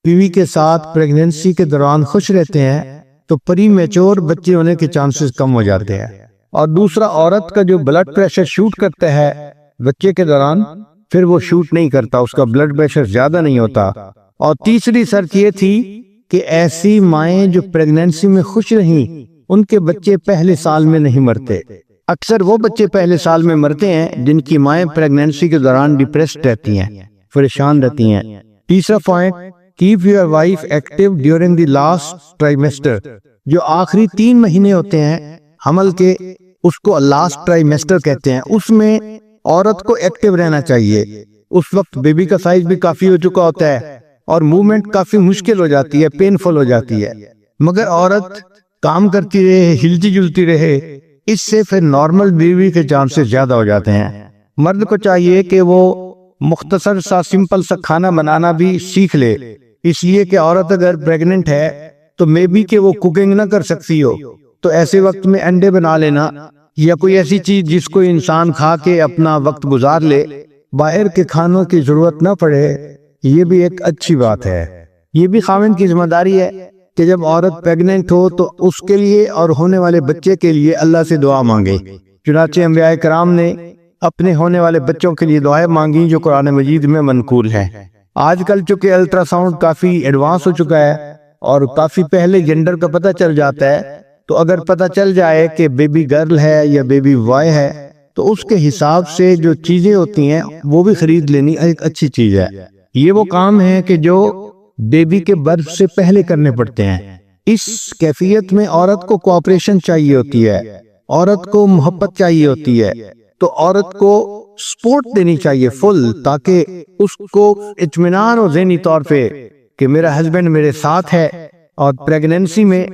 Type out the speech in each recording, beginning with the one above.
بیوی کے ساتھ پریگننسی کے دوران خوش رہتے ہیں تو پری میچور بچے ہونے کے چانسز کم ہو جاتے ہیں۔ اور دوسرا، عورت کا جو بلڈ پریشر شوٹ کرتا ہے بچے کے دوران، پھر وہ شوٹ نہیں کرتا، اس کا بلڈ پریشر زیادہ نہیں ہوتا۔ اور تیسری شرط یہ تھی کہ ایسی مائیں جو پریگننسی میں خوش رہیں ان کے بچے پہلے سال میں نہیں مرتے۔ اکثر وہ بچے پہلے سال میں مرتے ہیں جن کی مائیں پریگننسی کے دوران ڈپریسڈ رہتی ہیں، پریشان رہتی ہیں۔ تیسرا point, keep your wife active during the last trimester, جو آخری 3 مہینے ہوتے ہیں حمل کے، اس کو لاسٹ ٹرائیمیسٹر کہتے ہیں۔ اس میں عورت کو ایکٹیو رہنا چاہیے۔ اس وقت بیبی کا سائز بھی کافی ہو چکا ہوتا ہے اور موومنٹ کافی مشکل ہو جاتی ہے، پینفل ہو جاتی ہے، مگر عورت کام کرتی رہے، ہلتی جلتی رہے، اس سے پھر نارمل بیوی کے چانسز زیادہ ہو جاتے ہیں۔ مرد کو چاہیے کہ وہ مختصر سا سمپل سا کھانا بنانا بھی سیکھ لے، اس لیے کہ عورت اگر پریگننٹ ہے تو مے بی کہ وہ کوکنگ نہ کر سکتی ہو، تو ایسے وقت میں انڈے بنا لینا یا کوئی ایسی چیز جس کو انسان کھا کے اپنا وقت گزار لے، باہر کے کھانوں کی ضرورت نہ پڑے، یہ بھی ایک اچھی بات ہے۔ یہ بھی خاوند کی ذمہ داری ہے کہ جب عورت پریگننٹ ہو تو اس کے لیے اور ہونے والے بچے کے لیے اللہ سے دعا مانگے۔ چنانچہ انبیاء کرام نے اپنے ہونے والے بچوں کے لیے دعائیں مانگی جو قرآن مجید میں منقول ہے۔ آج کل چونکہ الٹرا ساؤنڈ کافی ایڈوانس ہو چکا ہے اور کافی پہلے جنڈر کا پتہ چل جاتا ہے، تو اگر پتہ چل جائے کہ بیبی گرل ہے یا بیبی بوائے ہے تو اس کے حساب سے جو چیزیں ہوتی ہیں وہ بھی خرید لینی ایک اچھی چیز ہے۔ یہ وہ کام ہے کہ جو بیبی کے برتھ سے پہلے کرنے پڑتے ہیں۔ اس کیفیت میں عورت کو کوآپریشن چاہیے ہوتی ہے، عورت کو محبت چاہیے ہوتی ہے، تو عورت کو سپورٹ دینی چاہیے فل، تاکہ اس کو اطمینان ہو ذہنی طور پہ کہ میرا ہسبینڈ میرے ساتھ ہے، اور پریگننسی میں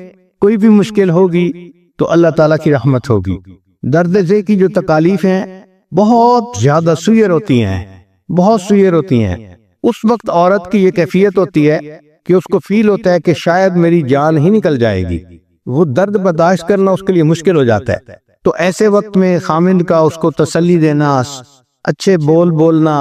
کوئی بھی مشکل ہوگی تو اللہ تعالیٰ کی رحمت ہوگی۔ درد ذہ کی جو تکالیف ہیں بہت زیادہ سوئر ہوتی ہیں، بہت سوئر ہوتی ہیں۔ اس وقت عورت کی یہ کیفیت ہوتی ہے کہ اس کو فیل ہوتا ہے کہ شاید میری جان ہی نکل جائے گی، وہ درد برداشت کرنا اس کے لیے مشکل ہو جاتا ہے۔ تو ایسے وقت میں خامند کا اس کو تسلی دینا، اچھے بول بولنا،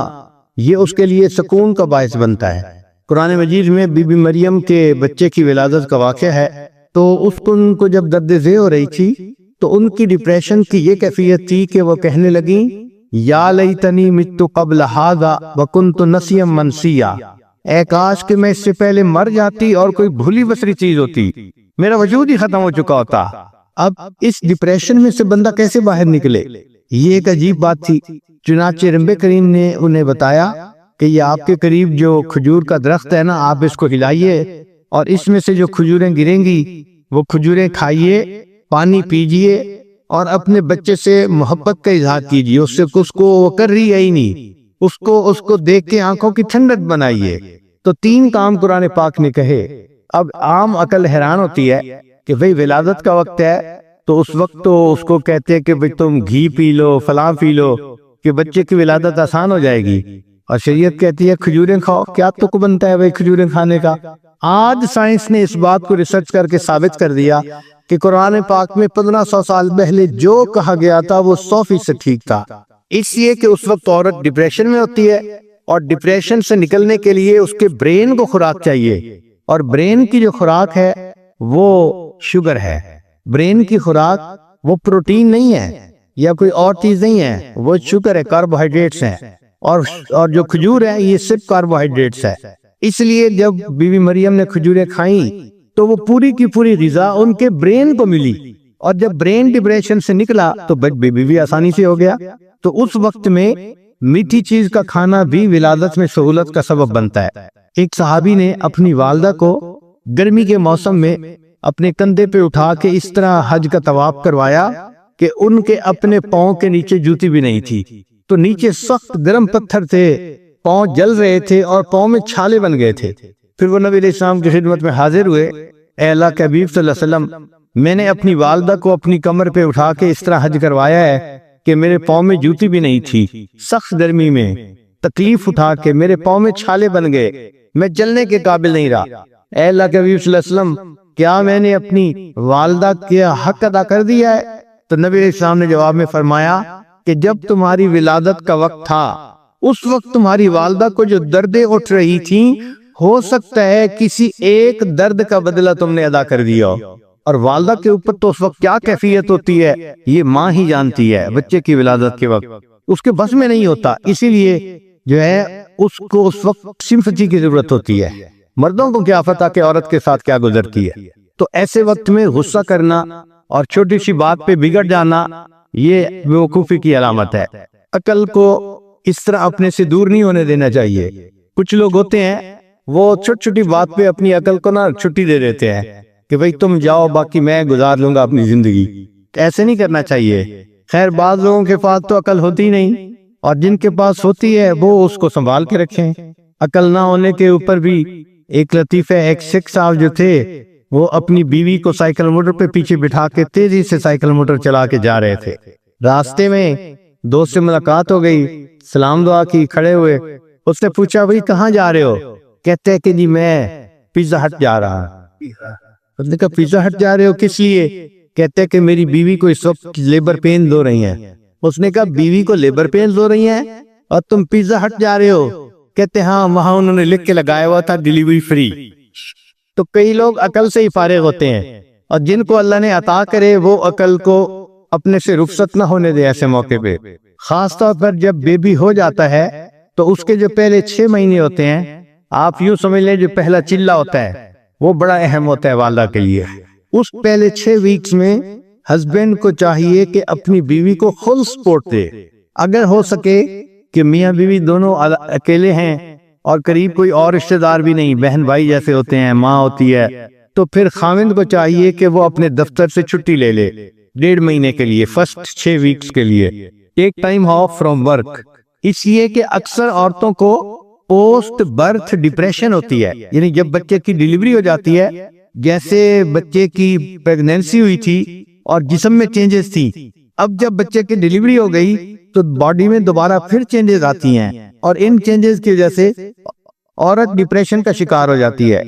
یہ اس کے لیے سکون کا باعث بنتا ہے۔ قرآن مجید میں بی بی مریم کے بچے کی ولادت کا واقعہ ہے، تو ان کو جب درد ذہ ہو رہی تھی تو ان کی ڈپریشن کی یہ کیفیت تھی کہ وہ کہنے لگیں یا لیتنی مت قبل ھذا وکنت نسیا منسیا، اے کاش کہ میں اس سے پہلے مر جاتی اور کوئی بھولی بسری چیز ہوتی، میرا وجود ہی ختم ہو چکا ہوتا۔ اب اس ڈپریشن میں سے بندہ کیسے باہر نکلے؟ یہ ایک عجیب بات تھی۔ چنانچہ رب کریم نے انہیں بتایا کہ یہ آپ کے قریب جو کھجور کا درخت ہے نا، آپ اس کو ہلائیے اور اس میں سے جو کھجوریں گریں گی وہ کھجوریں کھائیے، پانی پیجئے اور اپنے بچے سے محبت کا اظہار کیجئے۔ اس کو وہ کر رہی ہے ہی نہیں، اس کو دیکھ کے آنکھوں کی ٹھنڈک بنائیے۔ تو 3 کام قرآن پاک نے کہے۔ اب عام عقل حیران ہوتی ہے کہ بھئی ولادت کا وقت ہے تو اس وقت تو اس کو کہتے ہیں کہ بھئی تم گھی پی لو، فلاں پی لو کہ بچے کی ولادت آسان ہو جائے گی، اور شریعت کہتی ہے کھجوریں کھاؤ۔ کیا تک بنتا ہے بھئی کھجوریں کھانے کا؟ آج سائنس نے اس بات کو ریسرچ کر کے ثابت کر دیا کہ قرآن پاک میں 1500 سال پہلے جو کہا گیا تھا وہ 100% ٹھیک تھا۔ اس لیے کہ اس وقت عورت ڈپریشن میں ہوتی ہے، اور ڈپریشن سے نکلنے کے لیے اس کے برین کو خوراک چاہیے، اور برین کی جو خوراک ہے وہ شوگر ہے۔ برین کی خوراک وہ پروٹین نہیں ہے یا کوئی اور چیز نہیں ہے، وہ شوگر ہے، کاربوہائیڈریٹس ہیں، اور جو کھجور ہے یہ صرف کاربوہائیڈریٹس ہے۔ اس لیے جب بی بی مریم نے کھجوریں کھائیں تو وہ پوری کی پوری غذا ان کے برین کو ملی، اور جب برین ڈپریشن سے نکلا تو بیبی بھی آسانی سے ہو گیا۔ تو اس وقت میں میٹھی چیز کا کھانا بھی ولادت میں سہولت کا سبب بنتا ہے۔ ایک صحابی نے اپنی والدہ کو گرمی کے موسم میں اپنے کندھے پہ اٹھا کے اس طرح حج کا طواف کروایا کہ ان کے اپنے پاؤں کے نیچے جوتی بھی نہیں تھی، تو نیچے سخت گرم پتھر تھے، پاؤں جل رہے تھے اور پاؤں میں چھالے بن گئے تھے۔ پھر وہ نبی علیہ السلام کی خدمت میں حاضر ہوئے، اے اللہ کے حبیب صلی اللہ علیہ وسلم، میں نے اپنی والدہ کو اپنی کمر پہ اٹھا کے اس طرح حج کروایا ہے کہ میرے پاؤں میں جوتی بھی نہیں تھی، سخت گرمی میں تکلیف اٹھا کے میرے پاؤں میں چھالے بن گئے، میں چلنے کے قابل نہیں رہا۔ اے اللہ کے حبیب صلی اللہ علیہ وسلم، کیا میں نے اپنی والدہ کا حق ادا کر دیا ہے؟ تو نبی علیہ السلام نے جواب میں فرمایا کہ جب تمہاری ولادت کا وقت تھا اس وقت تمہاری والدہ کو جو دردیں اٹھ رہی تھیں ہو سکتا ہے کسی ایک درد کا بدلہ تم نے ادا کر دیا ہو، اور والدہ کے اوپر تو اس وقت کیا کیفیت ہوتی ہے یہ ماں ہی جانتی ہے، بچے کی ولادت کے وقت اس کے بس میں نہیں ہوتا، اسی لیے جو ہے اس کو اس وقت سمپتھی کی ضرورت ہوتی ہے۔ مردوں کو کیا پتہ کہ عورت کے ساتھ کیا گزرتی ہے، تو ایسے وقت میں غصہ کرنا اور چھوٹی سی بات پہ بگڑ جانا یہ بیوقوفی کی علامت ہے۔ عقل کو اس طرح اپنے سے دور نہیں ہونے دینا چاہیے۔ کچھ لوگ ہوتے ہیں وہ چھوٹی چھوٹی بات پہ اپنی عقل کو نا چھٹی دے دیتے ہیں کہ بھئی تم جاؤ باقی میں گزار لوں گا اپنی زندگی، ایسے نہیں کرنا چاہیے۔ خیر بعض لوگوں کے پاس تو عقل ہوتی نہیں، اور جن کے پاس ہوتی ہے وہ اس کو سنبھال کے رکھیں۔ عقل نہ ہونے کے اوپر بھی ایک لطیفہ، ایک شیخ صاحب جو تھے وہ اپنی بیوی کو سائیکل موٹر پہ پیچھے بٹھا کے تیزی سے سائیکل موٹر چلا کے جا رہے تھے۔ راستے میں دوست سے ملاقات ہو گئی، سلام دعا کی، کھڑے ہوئے، اس نے پوچھا بھئی کہاں جا رہے ہو؟ کہتے ہیں کہ جی میں پیزا ہٹ جا رہا ہوں۔ اس نے کہا پیزا ہٹ جا رہے ہو کس لیے؟ کہتے ہیں کہ میری بیوی کو اس وقت لیبر پین ہو رہی ہیں۔ اس نے کہا بیوی کو لیبر پینز ہو رہی ہیں اور تم پیزا ہٹ جا رہے ہو؟ کہتے ہاں وہاں انہوں نے لکھ کے لگایا ہوا تھا ڈیلیوری فری۔ تو کئی لوگ عقل سے ہی فارغ ہوتے ہیں، اور جن کو اللہ نے عطا کرے وہ عقل کو اپنے سے رخصت نہ ہونے دے ایسے موقع پہ۔ خاص طور پر جب بیبی ہو جاتا ہے تو اس کے جو پہلے 6 مہینے ہوتے ہیں، آپ یوں سمجھ لیں جو پہلا چلہ ہوتا ہے وہ بڑا اہم ہوتا ہے والدہ کے لیے۔ اس پہلے 6 ویکس میں ہسبینڈ کو چاہیے کہ اپنی بیوی کو فل سپورٹ دے۔ اگر ہو سکے کہ میاں بیوی دونوں اکیلے ہیں اور قریب کوئی اور رشتہ دار بھی نہیں، بہن بھائی جیسے ہوتے ہیں، ماں ہوتی ہے، تو پھر خاوند کو چاہیے کہ وہ اپنے دفتر سے چھٹی لے لے 1.5 مہینے کے لیے، فرسٹ 6 ویکس کے لیے، take time off from work. اس لیے کہ اکثر عورتوں کو پوسٹ برتھ ڈپریشن ہوتی ہے، یعنی جب بچے کی ڈیلیوری ہو جاتی ہے، جیسے بچے کی پیگنینسی ہوئی تھی اور جسم میں چینجز تھی، اب جب بچے کی ڈیلیوری ہو گئی تو باڈی میں دوبارہ پھر چینجز آتی ہیں، اور ان چینجز کی وجہ سے عورت ڈپریشن کا شکار ہو جاتی ہے۔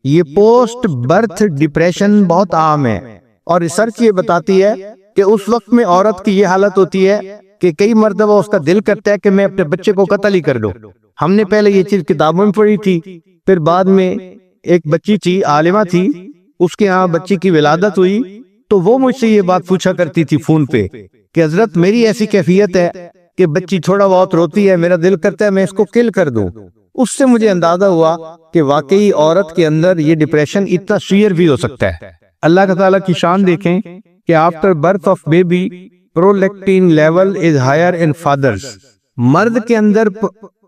یہ پوسٹ برتھ ڈپریشن بہت عام ہے، اور ریسرچ یہ بتاتی ہے کہ اس وقت میں عورت کی یہ حالت ہوتی ہے کہ کئی مرتبہ اس کا دل کرتا ہے کہ میں اپنے بچے کو قتل ہی کر دوں۔ ہم نے پہلے یہ چیز کتابوں میں پڑھی تھی، پھر بعد میں ایک بچی تھی، عالمہ تھی، اس کے ہاں بچی کی ولادت ہوئی تو وہ مجھ سے یہ بات پوچھا کرتی تھی فون پہ کہ حضرت میری ایسی کیفیت ہے کہ بچی تھوڑا بہت روتی ہے، میرا دل کرتا ہے میں اس کو کل کر دوں۔ اس سے مجھے اندازہ ہوا کہ واقعی عورت کے اندر یہ ڈپریشن اتنا سیئر بھی ہو سکتا ہے۔ اللہ تعالیٰ کی شان دیکھیں کہ after birth of baby prolactin level is higher in fathers. مرد کے اندر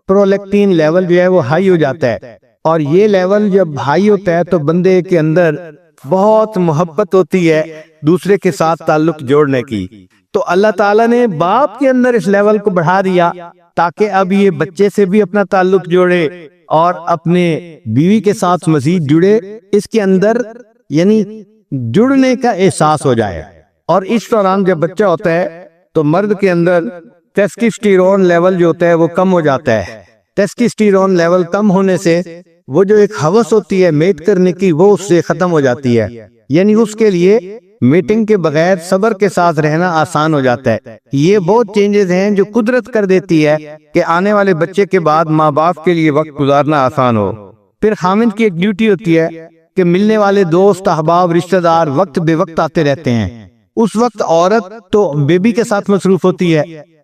پرولیکٹین لیول جو ہے وہ ہائی ہو جاتا ہے، اور یہ لیول جب ہائی ہوتا ہے تو بندے کے اندر بہت محبت ہوتی ہے دوسرے کے ساتھ تعلق جوڑنے کی۔ تو اللہ تعالیٰ نے باپ کے اندر اس لیول کو بڑھا دیا تاکہ اب یہ بچے سے بھی اپنا تعلق جوڑے اور اپنے بیوی کے ساتھ مزید جڑے، اس کے اندر یعنی جڑنے کا احساس ہو جائے۔ اور اس دوران جب بچہ ہوتا ہے تو مرد کے اندر ٹیسٹوسٹیرون لیول جو ہوتا ہے وہ کم ہو جاتا ہے۔ ٹیسٹوسٹیرون لیول کم ہونے سے وہ جو ایک ہوس ہوتی ہے میٹ کرنے کی وہ اس سے ختم ہو جاتی ہے، یعنی اس کے لیے میٹنگ کے بغیر صبر کے ساتھ رہنا آسان ہو جاتا ہے۔ یہ بہت چینجز ہیں جو قدرت کر دیتی ہے کہ آنے والے بچے کے بعد ماں باپ کے لیے وقت گزارنا آسان ہو۔ پھر خامند کی ایک ڈیوٹی ہوتی ہے کہ ملنے والے دوست احباب رشتہ دار وقت بے وقت آتے رہتے ہیں۔ اس وقت عورت تو بیبی کے ساتھ مصروف ہوتی ہے،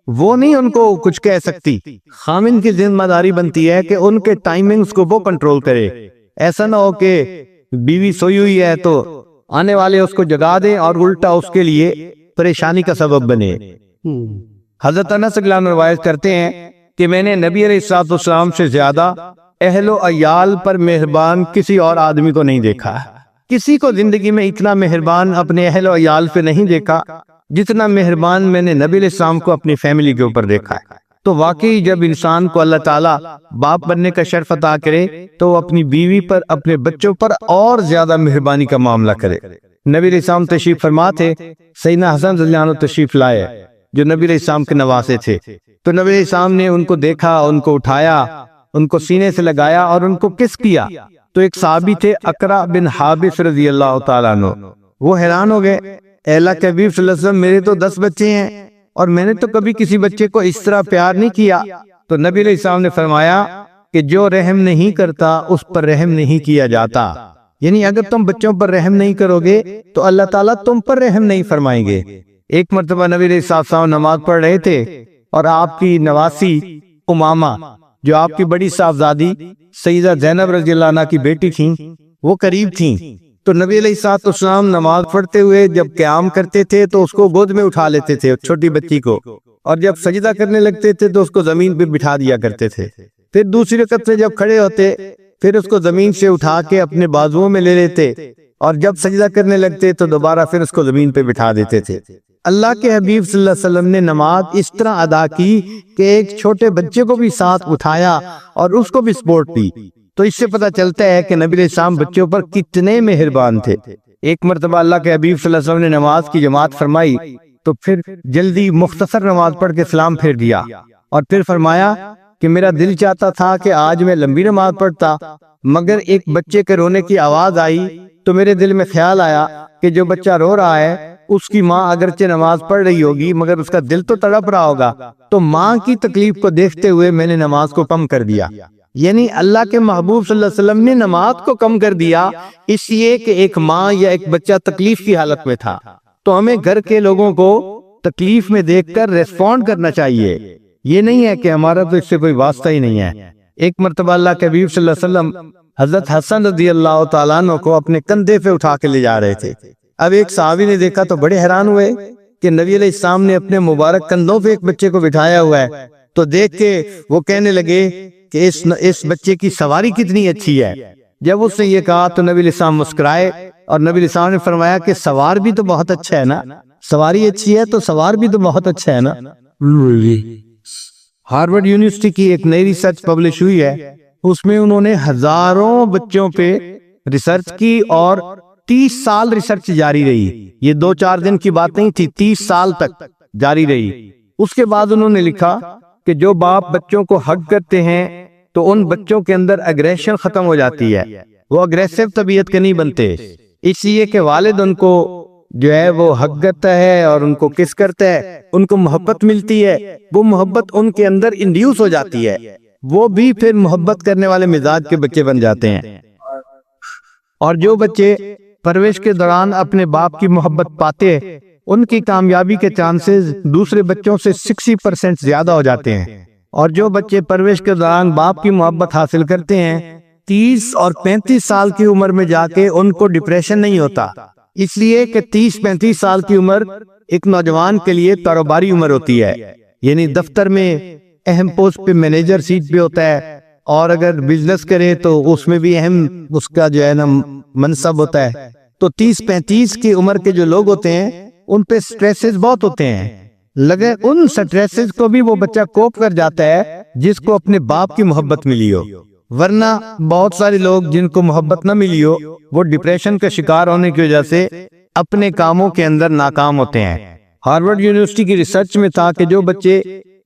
وہ نہیں ان کو کچھ کہہ سکتی۔ خامند کی ذمہ داری بنتی ہے کہ ان کے ٹائمنگز کو وہ کنٹرول کرے، ایسا نہ ہو کہ بیوی سوئی ہوئی ہے تو آنے والے اس کو جگا دیں اور الٹا اس کے لیے پریشانی کا سبب بنے۔ حضرت انس رضی اللہ عنہ روایت کرتے ہیں کہ میں نے نبی علیہ السلام سے زیادہ اہل و عیال پر مہربان کسی اور آدمی کو نہیں دیکھا۔ کسی کو زندگی میں اتنا مہربان اپنے اہل و عیال پہ نہیں دیکھا جتنا مہربان میں نے نبی علیہ السلام کو اپنی فیملی کے اوپر دیکھا ہے۔ تو واقعی جب انسان کو اللہ تعالیٰ باپ بننے کا شرف عطا کرے تو وہ اپنی بیوی پر، اپنے بچوں پر اور زیادہ مہربانی کا معاملہ کرے۔ نبی علیہ السلام تشریف فرما تھے، سیدنا حسن رضی اللہ عنہ تشریف لائے جو نبی علیہ السلام کے نواسے تھے، تو نبی علیہ السلام نے ان کو دیکھا، ان کو اٹھایا، ان کو سینے سے لگایا اور ان کو کس کیا۔ تو ایک صحابی تھے اقرا بن حابس رضی اللہ تعالیٰ عنہ، وہ حیران ہو گئے، اے اللہ کے حبیب صلی اللہ علیہ وسلم میرے تو 10 بچے ہیں اور میں نے تو کبھی کسی بچے کو اس طرح پیار نہیں کیا۔ تو نبی علیہ السلام نے فرمایا کہ جو رحم نہیں کرتا اس پر رحم نہیں کیا جاتا، یعنی اگر تم بچوں پر رحم نہیں کرو گے تو اللہ تعالیٰ تم پر رحم نہیں فرمائیں گے۔ ایک مرتبہ نبی علیہ السلام نماز پڑھ رہے تھے اور آپ کی نواسی امامہ جو آپ کی بڑی صاحبزادی سیدہ زینب رضی اللہ عنہ کی بیٹی تھیں وہ قریب تھیں، تو نبی علیہ السلام نماز پڑھتے ہوئے جب قیام کرتے تھے تو اس کو گود میں اٹھا لیتے تھے، چھوٹی بچی کو، اور جب سجدہ کرنے لگتے تھے تو اس کو زمین پہ بٹھا دیا کرتے تھے۔ پھر دوسری رکعت سے جب کھڑے ہوتے پھر اس کو زمین سے اٹھا کے اپنے بازوؤں میں لے لیتے، اور جب سجدہ کرنے لگتے تو دوبارہ پھر اس کو زمین پہ بٹھا دیتے تھے۔ اللہ کے حبیب صلی اللہ علیہ وسلم نے نماز اس طرح ادا کی کہ ایک چھوٹے بچے کو بھی ساتھ اٹھایا اور اس کو بھی سپورٹ دی، تو اس سے پتہ چلتا ہے کہ نبی علیہ السلام بچوں پر کتنے مہربان تھے۔ ایک مرتبہ اللہ کے حبیب صلی اللہ علیہ وسلم نے نماز کی جماعت فرمائی تو پھر جلدی مختصر نماز پڑھ کے سلام پھیر دیا، اور پھر فرمایا کہ میرا دل چاہتا تھا کہ آج میں لمبی نماز پڑھتا، مگر ایک بچے کے رونے کی آواز آئی تو میرے دل میں خیال آیا کہ جو بچہ رو رہا ہے اس کی ماں اگرچہ نماز پڑھ رہی ہوگی مگر اس کا دل تو تڑپ رہا ہوگا، تو ماں کی تکلیف کو دیکھتے ہوئے میں نے نماز کو کم کر دیا۔ یعنی اللہ کے محبوب صلی اللہ علیہ وسلم نے نماز کو کم کر دیا اس لیے کہ ایک ماں یا ایک بچہ تکلیف کی حالت میں تھا، تو ہمیں گھر کے لوگوں کو تکلیف میں دیکھ کر ریسپونڈ کرنا چاہیے، یہ نہیں ہے کہ ہمارا تو اس سے کوئی واسطہ ہی نہیں ہے۔ ایک مرتبہ اللہ کے حبیب صلی اللہ علیہ وسلم حضرت حسن رضی اللہ تعالیٰ عنہ کو اپنے کندھے پہ اٹھا کے لے جا رہے تھے۔ اب ایک صحابی نے دیکھا تو بڑے حیران ہوئے کہ نبی علیہ السلام نے اپنے مبارک کندھوں پہ ایک بچے کو بٹھایا ہوا ہے، تو دیکھ کے وہ کہنے لگے کہ اس بچے کی سواری کتنی اچھی ہے۔ جب اس نے یہ کہا تو نبی علیہ السلام مسکرائے اور نبی علیہ السلام نے فرمایا کہ سوار بھی تو بہت اچھا ہے نا، سواری اچھی ہے تو سوار بھی تو بہت اچھا ہے نا۔ ہارورڈ یونیورسٹی کی ایک نئی ریسرچ پبلش ہوئی ہے، اس میں انہوں نے ہزاروں بچوں پہ ریسرچ کی اور 30 سال ریسرچ جاری رہی، یہ 2-4 دن کی بات نہیں تھی، 30 سال تک جاری رہی۔ اس کے بعد انہوں نے لکھا کہ جو باپ بچوں کو ہگ کرتے ہیں تو ان بچوں کے اندر اگریشن ختم ہو جاتی ہے، وہ اگریسو طبیعت کے نہیں بنتے، اس لیے کہ والد ان کو جو ہے وہ حق کرتا ہے اور ان کو کس کرتا ہے، ان کو محبت ملتی ہے، وہ محبت ان کے اندر انڈیوس ہو جاتی ہے، وہ بھی پھر محبت کرنے والے مزاج کے بچے بن جاتے ہیں۔ اور جو بچے پرورش کے دوران اپنے باپ کی محبت پاتے ان کی کامیابی کے چانسز دوسرے بچوں سے 60% زیادہ ہو جاتے ہیں، اور جو بچے پرورش کے دوران باپ کی محبت حاصل کرتے ہیں 30 اور 35 سال کی عمر میں جا کے ان کو ڈپریشن نہیں ہوتا، اس لیے کہ 30-35 سال کی عمر ایک نوجوان کے لیے کاروباری عمر ہوتی ہے، یعنی دفتر میں اہم پوسٹ پہ مینیجر سیٹ پہ ہوتا ہے، اور اگر بزنس کرے تو اس میں بھی اہم اس کا جو ہے نا منصب ہوتا ہے۔ تو 30-35 کی عمر کے جو لوگ ہوتے ہیں ان پہ سٹریسز بہت ہوتے ہیں، لگے ان سٹریسز کو بھی وہ بچہ کوپ کر جاتا ہے جس کو اپنے باپ کی محبت ملی ہو، ورنہ بہت سارے لوگ جن کو محبت نہ ملی ہو وہ ڈپریشن کا شکار ہونے کی وجہ سے اپنے کاموں کے اندر ناکام ہوتے ہیں۔ ہارورڈ یونیورسٹی کی ریسرچ میں تھا کہ جو بچے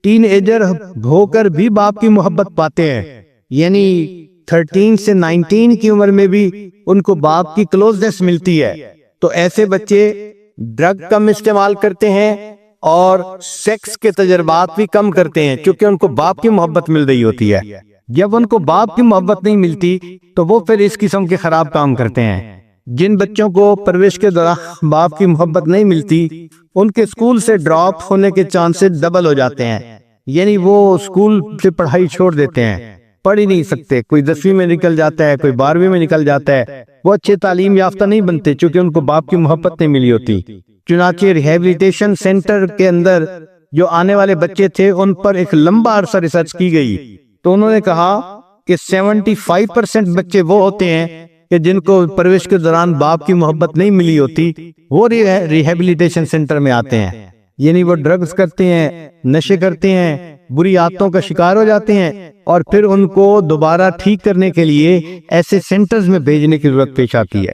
ٹین ایجر ہو کر بھی باپ کی محبت پاتے ہیں، یعنی 13 سے 19 کی عمر میں بھی ان کو باپ کی کلوزنس ملتی ہے، تو ایسے بچے ڈرگ کم استعمال کرتے ہیں اور سیکس کے تجربات بھی کم کرتے ہیں، کیونکہ ان کو باپ کی محبت مل رہی ہوتی ہے۔ جب ان کو باپ کی محبت نہیں ملتی تو وہ پھر اس قسم کے خراب کام کرتے ہیں۔ جن بچوں کو پرورش کے دوران باپ کی محبت نہیں ملتی ان کے اسکول سے ڈراپ ہونے کے چانسز ڈبل ہو جاتے ہیں، یعنی وہ اسکول سے پڑھائی چھوڑ دیتے ہیں، پڑھ ہی نہیں سکتے، کوئی 10ویں میں نکل جاتا ہے، کوئی 12ویں میں نکل جاتا ہے، وہ اچھے تعلیم یافتہ نہیں بنتے چونکہ ان کو باپ کی محبت نہیں ملی ہوتی۔ چنانچہ ریہیبلیٹیشن سینٹر کے اندر جو آنے والے بچے تھے ان پر ایک لمبا عرصہ ریسرچ کی گئی، تو انہوں نے کہا کہ 75% بچے وہ ہوتے ہیں کہ جن کو پرورش کے دوران باپ کی محبت نہیں ملی ہوتی وہ ریہیبلیٹیشن سینٹر میں آتے ہیں، یعنی وہ ڈرگز کرتے ہیں، نشے کرتے ہیں، بری عادتوں کا شکار ہو جاتے ہیں، اور پھر ان کو دوبارہ ٹھیک کرنے کے لیے ایسے سینٹرز میں بھیجنے کی ضرورت پیش آتی ہے۔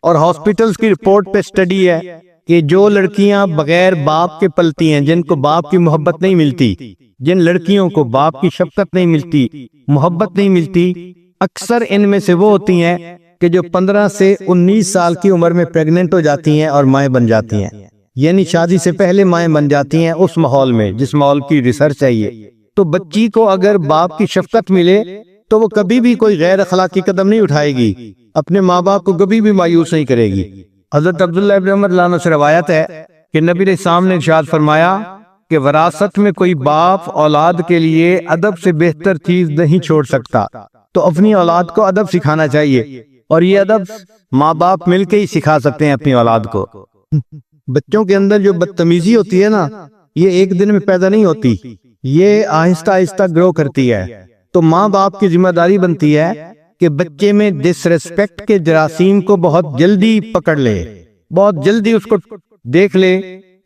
اور ہاسپٹلز کی رپورٹ پہ سٹڈی ہے کہ جو لڑکیاں بغیر باپ کے پلتی ہیں، جن کو باپ کی محبت نہیں ملتی، جن لڑکیوں کو باپ کی شفقت نہیں ملتی، محبت نہیں ملتی، اکثر ان میں سے وہ ہوتی ہیں کہ جو 15 سے 19 سال کی عمر میں پریگننٹ ہو جاتی ہیں اور مائیں بن جاتی ہیں، یعنی شادی سے پہلے مائیں بن جاتی ہیں اس ماحول میں جس ماحول کی ریسرچ ہے یہ۔ تو بچی کو اگر باپ کی شفقت ملے تو وہ کبھی بھی کوئی غیر اخلاقی قدم نہیں اٹھائے گی، اپنے ماں باپ کو کبھی بھی مایوس نہیں کرے گی۔ حضرت عبداللہ ابن عمر رضی اللہ عنہ سے روایت ہے کہ نبی علیہ السلام نے ارشاد فرمایا کہ وراثت میں کوئی باپ اولاد کے لیے ادب سے بہتر چیز نہیں چھوڑ سکتا، تو اپنی اولاد کو ادب سکھانا چاہیے، اور یہ ادب ماں باپ مل کے ہی سکھا سکتے ہیں اپنی اولاد کو۔ بچوں کے اندر جو بدتمیزی ہوتی ہے نا، یہ ایک دن میں پیدا نہیں ہوتی، یہ آہستہ آہستہ گرو کرتی ہے۔ تو ماں باپ کی ذمہ داری بنتی ہے کہ بچے میں ڈس ریسپیکٹ کے جراثیم کو بہت جلدی پکڑ لے، بہت جلدی اس کو دیکھ لے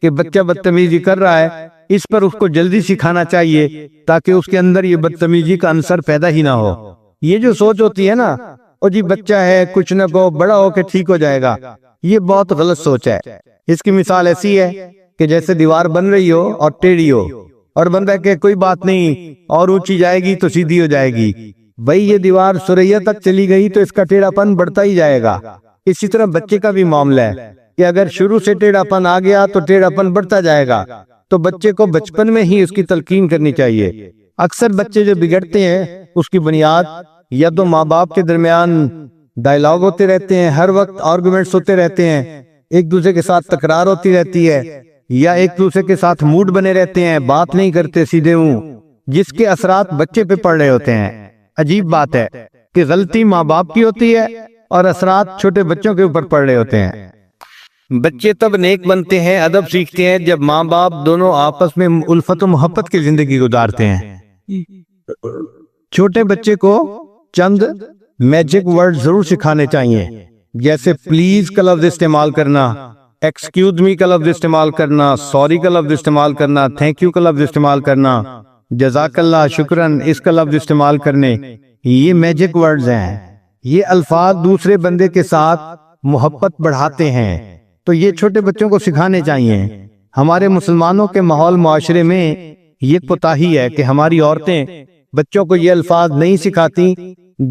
کہ بچہ بدتمیزی کر رہا ہے، اس پر اس کو جلدی سکھانا چاہیے تاکہ اس کے اندر یہ بدتمیزی کا عنصر پیدا ہی نہ ہو۔ یہ جو سوچ ہوتی ہے نا، او جی بچہ ہے کچھ نہ کو بڑا ہو کے ٹھیک ہو جائے گا، یہ بہت غلط سوچ ہے۔ اس کی مثال ایسی ہے کہ جیسے دیوار بن رہی ہو اور ٹیڑھی ہو، اور بن رہا کہ کوئی بات نہیں اور اونچی جائے گی تو سیدھی ہو جائے گی، بھئی یہ دیوار سریا تک چلی گئی تو اس کا ٹیڑھا پن بڑھتا ہی جائے گا۔ اسی طرح بچے کا بھی معاملہ ہے کہ اگر شروع سے ٹیڑھا پن آ گیا تو ٹیڑھا پن بڑھتا جائے گا، تو بچے کو بچپن میں ہی اس کی تلقین کرنی چاہیے۔ اکثر بچے جو بگڑتے ہیں اس کی بنیاد یا تو ماں باپ کے درمیان ڈائلاگ ہوتے رہتے ہیں، ہر وقت آرگومنٹس ہوتے رہتے ہیں، ایک دوسرے کے ساتھ تکرار ہوتی رہتی ہے، یا ایک دوسرے کے ساتھ موڈ بنے رہتے ہیں، بات نہیں کرتے سیدھے منہ، جس کے اثرات بچے پہ پڑ رہے ہوتے ہیں۔ عجیب بات ہے کہ غلطی ماں باپ کی ہوتی ہے اور اثرات چھوٹے بچوں کے اوپر پڑ رہے ہوتے ہیں۔ بچے تب نیک بنتے ہیں، ادب سیکھتے ہیں جب ماں باپ دونوں آپس میں الفت و محبت کی زندگی گزارتے ہیں۔ چھوٹے بچے کو چند میجک ورڈ ضرور سکھانے چاہیے، جیسے پلیز کا لفظ استعمال کرنا، ایکسکیوز می کا لفظ استعمال کرنا، سوری کا لفظ استعمال کرنا، تھینک یو کا لفظ استعمال کرنا، جزاک اللہ، شکرن، اس کا لفظ استعمال کرنے۔ یہ میجک ورڈز ہیں، یہ الفاظ دوسرے بندے کے ساتھ محبت بڑھاتے ہیں، تو یہ چھوٹے بچوں کو سکھانے چاہیے۔ ہمارے مسلمانوں کے ماحول معاشرے میں یہ کوتاہی ہے کہ ہماری عورتیں بچوں کو یہ الفاظ نہیں سکھاتی،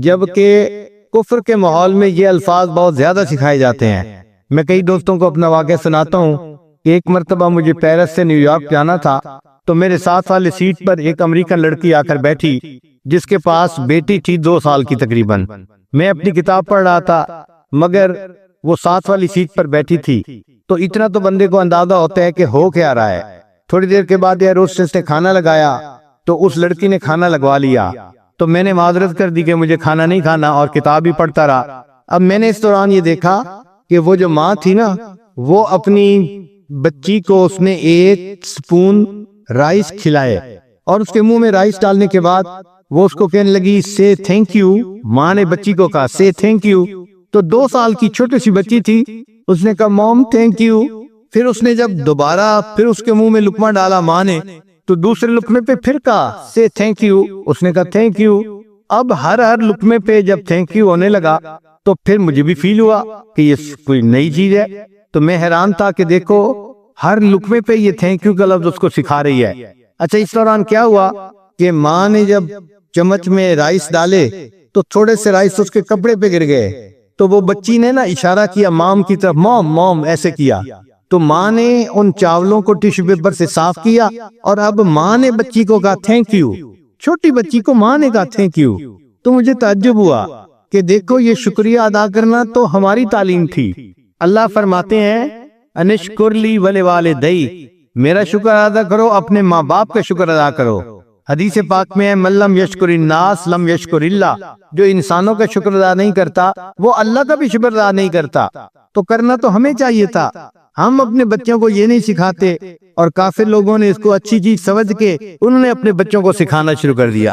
جبکہ کفر کے ماحول میں یہ الفاظ بہت زیادہ سکھائے جاتے ہیں۔ میں کئی دوستوں کو اپنا واقعہ سناتا ہوں کہ ایک مرتبہ مجھے پیرس سے نیو یارک جانا تھا، تو میرے ساتھ والی سیٹ پر ایک امریکن لڑکی آ کر بیٹھی جس کے پاس بیٹی تھی 2 سال کی تقریباً۔ میں اپنی کتاب پڑھ رہا تھا مگر وہ ساتھ والی سیٹ پر بیٹھی تھی، تو اتنا تو بندے کو اندازہ ہوتا ہے کہ ہو کیا رہا ہے۔ تھوڑی دیر کے بعد ایئر ہوسٹس نے کھانا لگایا تو اس لڑکی نے کھانا لگوا لیا، تو میں نے معذرت کر دی کہ مجھے کھانا نہیں کھانا اور کتاب ہی پڑھتا رہا۔ اب میں نے اس دوران یہ دیکھا کہ وہ جو ماں تھی نا، وہ اپنی بچی کو اس نے 1 سپون رائس کھلائے، اور اس کے منہ میں رائس ڈالنے کے بعد وہ اس کو کہنے لگی سے تھینک یو۔ ماں نے بچی کو کہا سے تھینک یو، تو 2 سال کی چھوٹی سی بچی تھی، اس نے کہا موم تھینک یو۔ پھر اس نے جب دوبارہ پھر اس کے منہ میں لقمہ ڈالا ماں نے، تو دوسرے لقمے پہ پھر کہا سے تھینک یو، اس نے کہا تھینک یو۔ اب ہر لقمے پہ جب تھینک یو ہونے لگا تو پھر مجھے بھی فیل ہوا کہ یہ کوئی نئی چیز ہے، تو میں حیران تھا کہ دیکھو ہر لقمے پہ یہ تھینک یو کا لفظ اس کو سکھا رہی ہے۔ اچھا، اس دوران کیا ہوا کہ ماں نے جب چمچ میں رائس ڈالے تو تھوڑے سے رائس اس کے کپڑے پہ گر گئے، تو وہ بچی نے نا اشارہ کیا مام کی طرف، موم موم ایسے کیا، تو ماں نے ان چاولوں کو ٹیشو پیپر سے صاف کیا، اور اب ماں نے بچی کو کہا تھینک یو، چھوٹی بچی کو ماں نے کہا تھینک یو۔ تو مجھے تعجب ہوا کہ دیکھو یہ شکریہ ادا کرنا تو ہماری تعلیم تھی۔ اللہ فرماتے ہیں انشکر لی ولوالدی، میرا شکر ادا کرو، اپنے ماں باپ کا شکر ادا کرو۔ حدیث پاک میں ہے من لم یشکر الناس لم یشکر اللہ، جو انسانوں کا شکر ادا نہیں کرتا وہ اللہ کا بھی شکر ادا نہیں کرتا۔ تو کرنا تو ہمیں چاہیے تھا، ہم اپنے بچوں کو یہ نہیں سکھاتے، اور کافر لوگوں نے اس کو اچھی چیز سمجھ کے انہوں نے اپنے بچوں کو سکھانا شروع کر دیا۔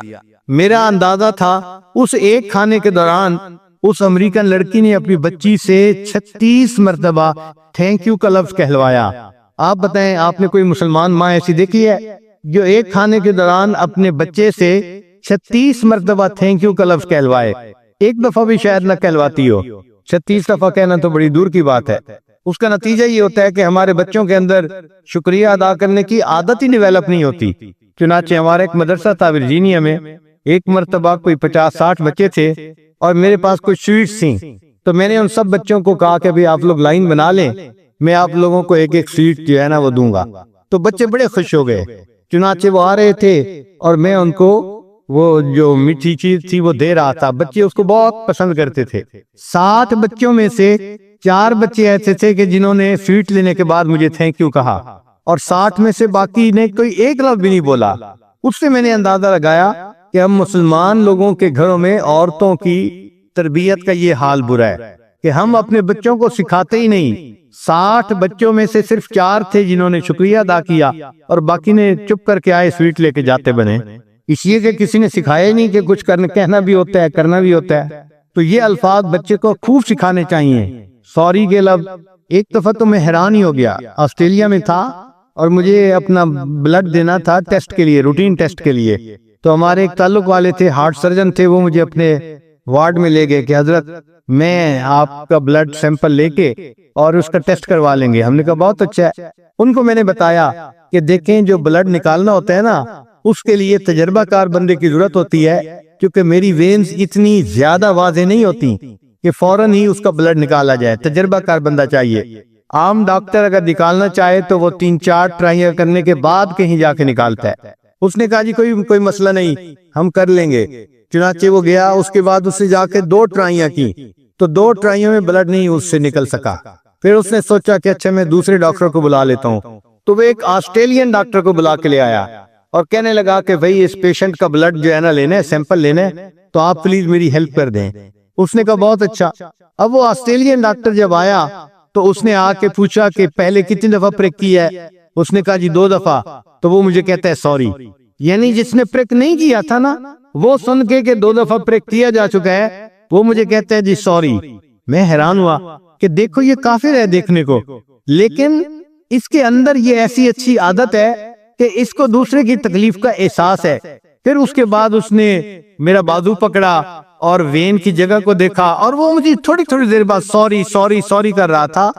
میرا اندازہ تھا اس ایک کھانے کے دوران اس امریکن لڑکی نے اپنی بچی سے 36 مرتبہ تھینک یو کا لفظ کہلوایا۔ آپ بتائیں آپ نے کوئی مسلمان ماں ایسی دیکھی ہے جو ایک کھانے کے دوران اپنے بچے سے 36 مرتبہ تھینک یو کا لفظ کہلوائے؟ ایک دفعہ بھی شاید نہ کہلواتی ہو، 36 دفعہ کہنا تو بڑی دور کی بات ہے۔ اس کا نتیجہ یہ ہوتا ہے کہ ہمارے بچوں کے اندر شکریہ ادا کرنے کی عادت ہی ڈیولپ نہیں ہوتی۔ چنانچہ ہمارا ایک مدرسہ تھا ورجینیا میں، ایک مرتبہ کوئی 50-60 بچے تھے اور میرے پاس کوئی سویٹس تھیں، تو میں نے ان سب بچوں کو کہا کہ بھی آپ لوگ لائن بنا لیں، میں آپ لوگوں کو ایک ایک سویٹ جو ہے نا وہ دوں گا۔ تو بچے بڑے خوش ہو گئے چنانچہ وہ آ رہے تھے اور میں ان کو وہ جو میٹھی چیز تھی وہ دے رہا تھا. بچے اس کو بہت پسند کرتے تھے. 7 بچوں میں سے 4 بچے ایسے تھے کہ جنہوں نے سویٹ لینے کے بعد مجھے تھینک یو کہا، اور 60 میں سے باقی نے کوئی ایک لفظ بھی نہیں بولا. اس سے میں نے اندازہ لگایا کہ ہم مسلمان لوگوں کے گھروں میں عورتوں کی تربیت کا یہ حال برا ہے کہ ہم اپنے بچوں کو سکھاتے ہی نہیں. 60 بچوں میں سے صرف 4 تھے جنہوں نے شکریہ ادا کیا، اور باقی نے چپ کر کے آئے سویٹ لے کے جاتے بنے، اس لیے کہ کسی نے سکھایا نہیں کہ کچھ کہنا بھی ہوتا ہے، کرنا بھی ہوتا ہے. تو یہ الفاظ بچے کو خوب سکھانے چاہیے. سوری کے لفظ. ایک دفعہ تو میں حیران ہی ہو گیا. آسٹریلیا میں تھا اور مجھے اپنا بلڈ دینا تھا ٹیسٹ کے لیے، روٹین ٹیسٹ کے لیے. تو ہمارے ایک تعلق والے تھے، ہارٹ سرجن تھے، وہ مجھے اپنے وارڈ میں لے گئے کہ حضرت میں آپ کا بلڈ سیمپل لے کے اور اس کا ٹیسٹ کروا لیں گے. ہم نے کہا بہت اچھا ہے. ان کو میں نے بتایا کہ دیکھیں جو بلڈ نکالنا ہوتا ہے نا، اس کے لیے تجربہ کار بندے کی ضرورت ہوتی ہے، کیونکہ میری وینز اتنی زیادہ واضح نہیں ہوتی کہ فوراً ہی اس کا بلڈ نکالا جائے. تجربہ کار بندہ چاہیے. عام ڈاکٹر اگر نکالنا چاہے تو وہ 3-4 ٹرائیاں کرنے کے بعد کہیں جا کے نکالتا ہے. اس نے کہا جی کوئی مسئلہ نہیں، ہم کر لیں گے. چنانچہ وہ گیا، اس کے بعد اس سے جا کے 2 ٹرائیاں کی تو 2 ٹرائیوں میں بلڈ نہیں اس سے نکل سکا. پھر اس نے سوچا کہ اچھا میں دوسرے ڈاکٹر کو بلا لیتا ہوں. تو وہ ایک آسٹریلین ڈاکٹر کو بلا کے لے آیا اور کہنے لگا کہ بھئی اس پیشنٹ کا بلڈ جو ہے نا لینا ہے، سیمپل لینا ہے، تو آپ پلیز میری ہیلپ کر دیں. اس نے کہا بہت اچھا. اب وہ آسٹریلین ڈاکٹر جب آیا تو اس نے آ کے پوچھا کہ پہلے کتنی دفعہ پرک کی ہے؟ اس نے کہا جی 2 دفعہ. تو وہ مجھے کہتا ہے سوری. یعنی جس نے پرک نہیں کیا تھا نا، وہ سن کے کہ 2 دفعہ پرک کیا جا چکا ہے، وہ مجھے کہتا ہے جی سوری. میں حیران ہوا کہ دیکھو یہ کافر ہے دیکھنے کو، لیکن اس کے اندر یہ ایسی اچھی عادت ہے کہ اس کو دوسرے کی تکلیف کا احساس ہے. پھر اس کے بعد اس نے میرا بازو پکڑا اور وین کی جگہ کو دیکھا، اور وہ مجھے تھوڑی دیر بعد سوری کر رہا تھا.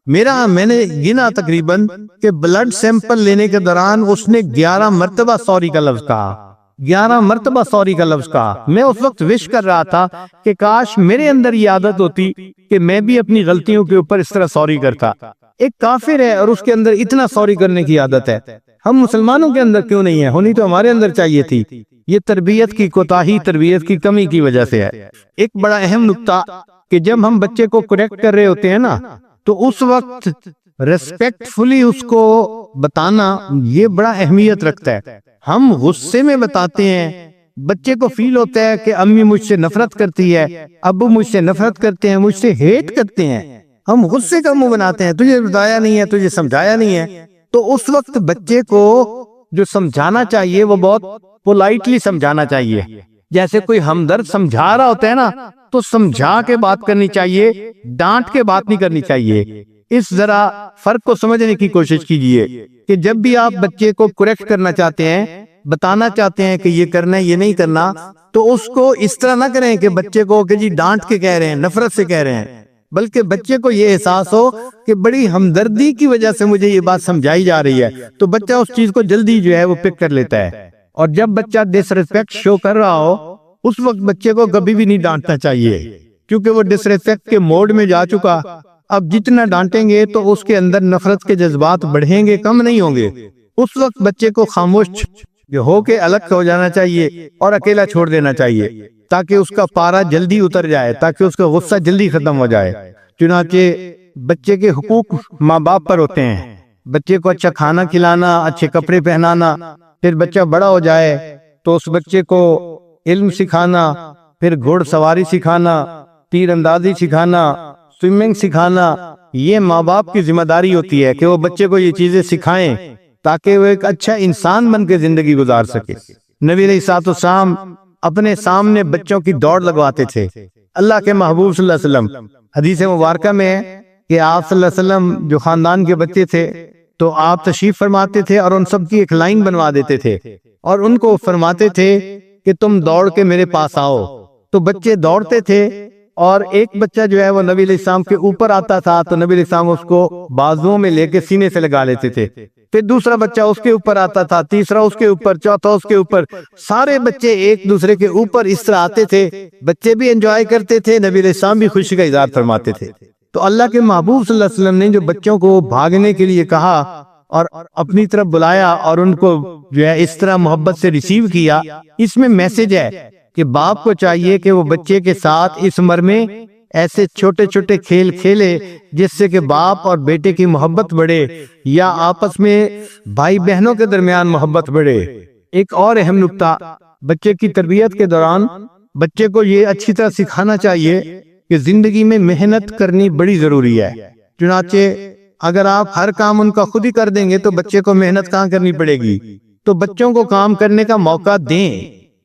میں نے گنا تقریباً کہ بلڈ سیمپل لینے کے دوران اس نے 11 مرتبہ سوری کا لفظ کہا. 11 مرتبہ سوری کا لفظ کہا. میں اس وقت وش کر رہا تھا کہ کاش میرے اندر یہ عادت ہوتی کہ میں بھی اپنی غلطیوں کے اوپر اس طرح سوری کرتا. ایک کافر ہے اور اس کے اندر اتنا سوری کرنے کی عادت ہے، ہم مسلمانوں کے اندر کیوں نہیں ہے؟ ہونی تو ہمارے اندر چاہیے تھی. یہ تربیت کی کوتاہی، تربیت کی کمی کی وجہ سے ہے. ایک بڑا اہم نقطہ کہ جب ہم بچے کو کریکٹ کر رہے ہوتے ہیں نا، تو اس وقت ریسپیکٹ فلی اس کو بتانا یہ بڑا اہمیت رکھتا ہے. ہم غصے میں بتاتے ہیں، بچے کو فیل ہوتا ہے کہ امی مجھ سے نفرت کرتی ہے، ابو مجھ سے نفرت کرتے ہیں، مجھ سے ہیٹ کرتے ہیں. ہم غصے کا منہ بناتے ہیں، تجھے بتایا نہیں ہے، تجھے سمجھایا نہیں ہے. تو اس وقت بچے کو جو سمجھانا چاہیے وہ بہت پولائٹلی سمجھانا چاہیے. جیسے کوئی ہمدرد سمجھا رہا ہوتا ہے نا، تو سمجھا کے بات کرنی چاہیے، ڈانٹ کے بات نہیں کرنی چاہیے. اس ذرا فرق کو سمجھنے کی کوشش کیجئے کہ جب بھی آپ بچے کو کریکٹ کرنا چاہتے ہیں، بتانا چاہتے ہیں کہ یہ کرنا ہے، یہ نہیں کرنا، تو اس کو اس طرح نہ کریں کہ بچے کو کہ جی ڈانٹ کے کہہ رہے ہیں، نفرت سے کہہ رہے ہیں، بلکہ بچے کو یہ احساس ہو کہ بڑی ہمدردی کی وجہ سے مجھے یہ بات سمجھائی جا رہی ہے. تو بچہ اس چیز کو جلدی جو ہے وہ پک کر لیتا ہے. اور جب بچہ ڈس ریسپیکٹ شو کر رہا ہو، اس وقت بچے کو کبھی بھی نہیں ڈانٹنا چاہیے، کیونکہ وہ ڈس ریسپیکٹ کے موڈ میں جا چکا. اب جتنا ڈانٹیں گے تو اس کے اندر نفرت کے جذبات بڑھیں گے، کم نہیں ہوں گے. اس وقت بچے کو خاموش ہو کے الگ ہو جانا چاہیے اور اکیلا چھوڑ دینا چاہیے، تاکہ اس کا پارا جلدی اتر جائے، تاکہ اس کا غصہ جلدی ختم ہو جائے. چنانچہ بچے کے حقوق ماں باپ پر ہوتے ہیں. بچے کو اچھا کھانا کھلانا، اچھے کپڑے پہنانا. پھر بچہ بڑا ہو جائے تو اس بچے کو علم سکھانا، پھر گھوڑ سواری سکھانا، تیر اندازی سکھانا، سوئمنگ سکھانا. یہ ماں باپ کی ذمہ داری ہوتی ہے کہ وہ بچے کو یہ چیزیں سکھائیں تاکہ وہ ایک اچھا انسان بن کے زندگی گزار سکے. نبی علیہ الصلوۃ والسلام اپنے سامنے بچوں کی دوڑ لگواتے تھے. اللہ کے محبوب صلی اللہ علیہ وسلم، حدیث مبارکہ میں ہے کہ آپ صلی اللہ علیہ وسلم جو خاندان کے بچے تھے تو آپ تشریف فرماتے تھے اور ان سب کی ایک لائن بنوا دیتے تھے اور ان کو فرماتے تھے کہ تم دوڑ کے میرے پاس آؤ. تو بچے دوڑتے تھے اور ایک بچہ جو ہے وہ نبی علیہ السلام کے اوپر آتا تھا تو نبی علیہ السلام اس کو بازوؤں میں لے کے سینے سے لگا لیتے تھے. پھر دوسرا بچہ اس کے اوپر آتا تھا، تیسرا اس کے اوپر، چوتھا اس کے اوپر. سارے بچے ایک دوسرے کے اوپر اس طرح آتے تھے. بچے بھی انجوائے کرتے تھے، نبی علیہ السلام بھی خوشی کا اظہار فرماتے تھے. تو اللہ کے محبوب صلی اللہ علیہ وسلم نے جو بچوں کو بھاگنے کے لیے کہا اور اپنی طرف بلایا اور ان کو جو ہے اس طرح محبت سے ریسیو کیا، اس میں میسج ہے کہ باپ کو چاہیے کہ وہ بچے کے ساتھ اس عمر میں ایسے چھوٹے چھوٹے کھیل کھیلے جس سے کہ باپ اور بیٹے کی محبت بڑھے یا آپس میں بھائی بہنوں کے درمیان محبت بڑھے۔ ایک اور اہم نکتہ، بچے کی تربیت کے دوران بچے کو یہ اچھی طرح سکھانا چاہیے کہ زندگی میں محنت کرنی بڑی ضروری ہے۔ چنانچہ اگر آپ ہر کام ان کا خود ہی کر دیں گے تو بچے کو محنت کہاں کرنی پڑے گی؟ تو بچوں کو کام کرنے کا موقع دیں،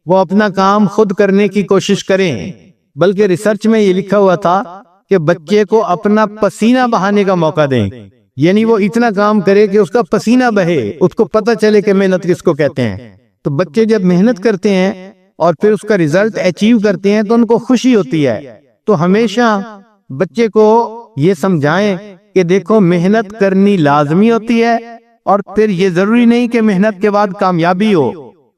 وہ اپنا کام خود کرنے کی کوشش کریں۔ بلکہ ریسرچ میں یہ لکھا ہوا تھا کہ بچے کو اپنا پسینہ بہانے کا موقع دیں، یعنی وہ اتنا کام کرے کہ اس کا پسینہ بہے، اس کو پتہ چلے کہ محنت کس کو کہتے ہیں۔ تو بچے جب محنت کرتے ہیں اور پھر اس کا ریزلٹ اچیو کرتے ہیں تو ان کو خوشی ہوتی ہے۔ تو ہمیشہ بچے کو یہ سمجھائیں کہ دیکھو محنت کرنی لازمی ہوتی ہے، اور پھر یہ ضروری نہیں کہ محنت کے بعد کامیابی ہو،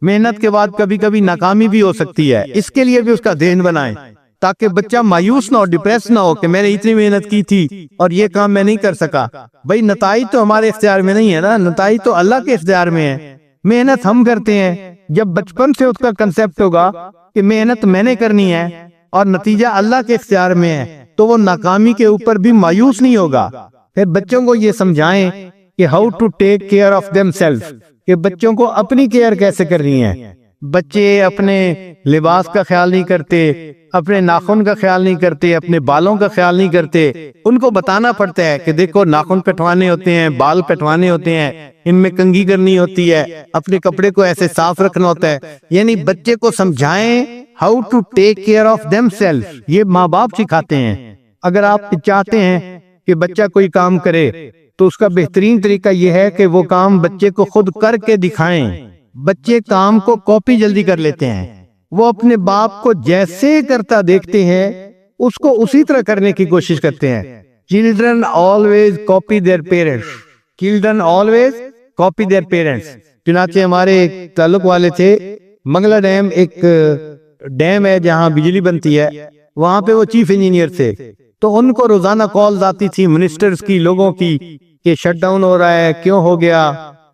محنت کے بعد کبھی کبھی ناکامی بھی ہو سکتی ہے۔ اس کے لیے بھی اس کا ذہن بنائیں تاکہ بچہ مایوس نہ ہو، ڈپریس نہ ہو کہ میں نے اتنی محنت کی تھی اور یہ کام میں نہیں کر سکا۔ بھئی نتائج تو ہمارے اختیار میں نہیں ہے نا، نتائج تو اللہ کے اختیار میں ہے۔ محنت ہم کرتے ہیں، جب بچپن سے اس کا کنسیپٹ ہوگا کہ محنت میں نے کرنی ہے اور نتیجہ اللہ کے اختیار میں ہے تو وہ ناکامی کے اوپر بھی مایوس نہیں ہوگا۔ پھر بچوں کو یہ سمجھائیں کہ how to take care of them self, کہ بچوں کو اپنی کیئر کیسے کرنی ہے۔ بچے اپنے لباس کا خیال نہیں کرتے، اپنے ناخن کا خیال نہیں کرتے، اپنے بالوں کا خیال نہیں کرتے۔ ان کو بتانا پڑتا ہے کہ دیکھو ناخن کٹوانے ہوتے ہیں، بال کٹوانے ہوتے ہیں، ان میں کنگھی کرنی ہوتی ہے، اپنے کپڑے کو ایسے صاف رکھنا ہوتا ہے۔ یعنی بچے کو سمجھائیں how to take care of them self, یہ ماں باپ سکھاتے ہیں۔ اگر آپ چاہتے ہیں کہ بچہ کوئی کام کرے تو اس کا بہترین طریقہ یہ ہے کہ وہ کام بچے کو خود کر کے دکھائیں۔ بچے کام کو کاپی جلدی کر لیتے ہیں، وہ اپنے باپ کو جیسے کرتا دیکھتے ہیں اس کو اسی طرح کرنے کی کوشش کرتے ہیں۔ Children always copy their parents. Children always copy their parents. چنانچہ ہمارے ایک تعلق والے تھے، منگلا ڈیم ایک ڈیم ہے جہاں بجلی بنتی ہے، وہاں پہ وہ چیف انجینئر تھے۔ تو ان کو روزانہ کالز آتی تھی منسٹرز کی، لوگوں کی، کہ شٹ ڈاؤن ہو رہا ہے، کیوں ہو گیا،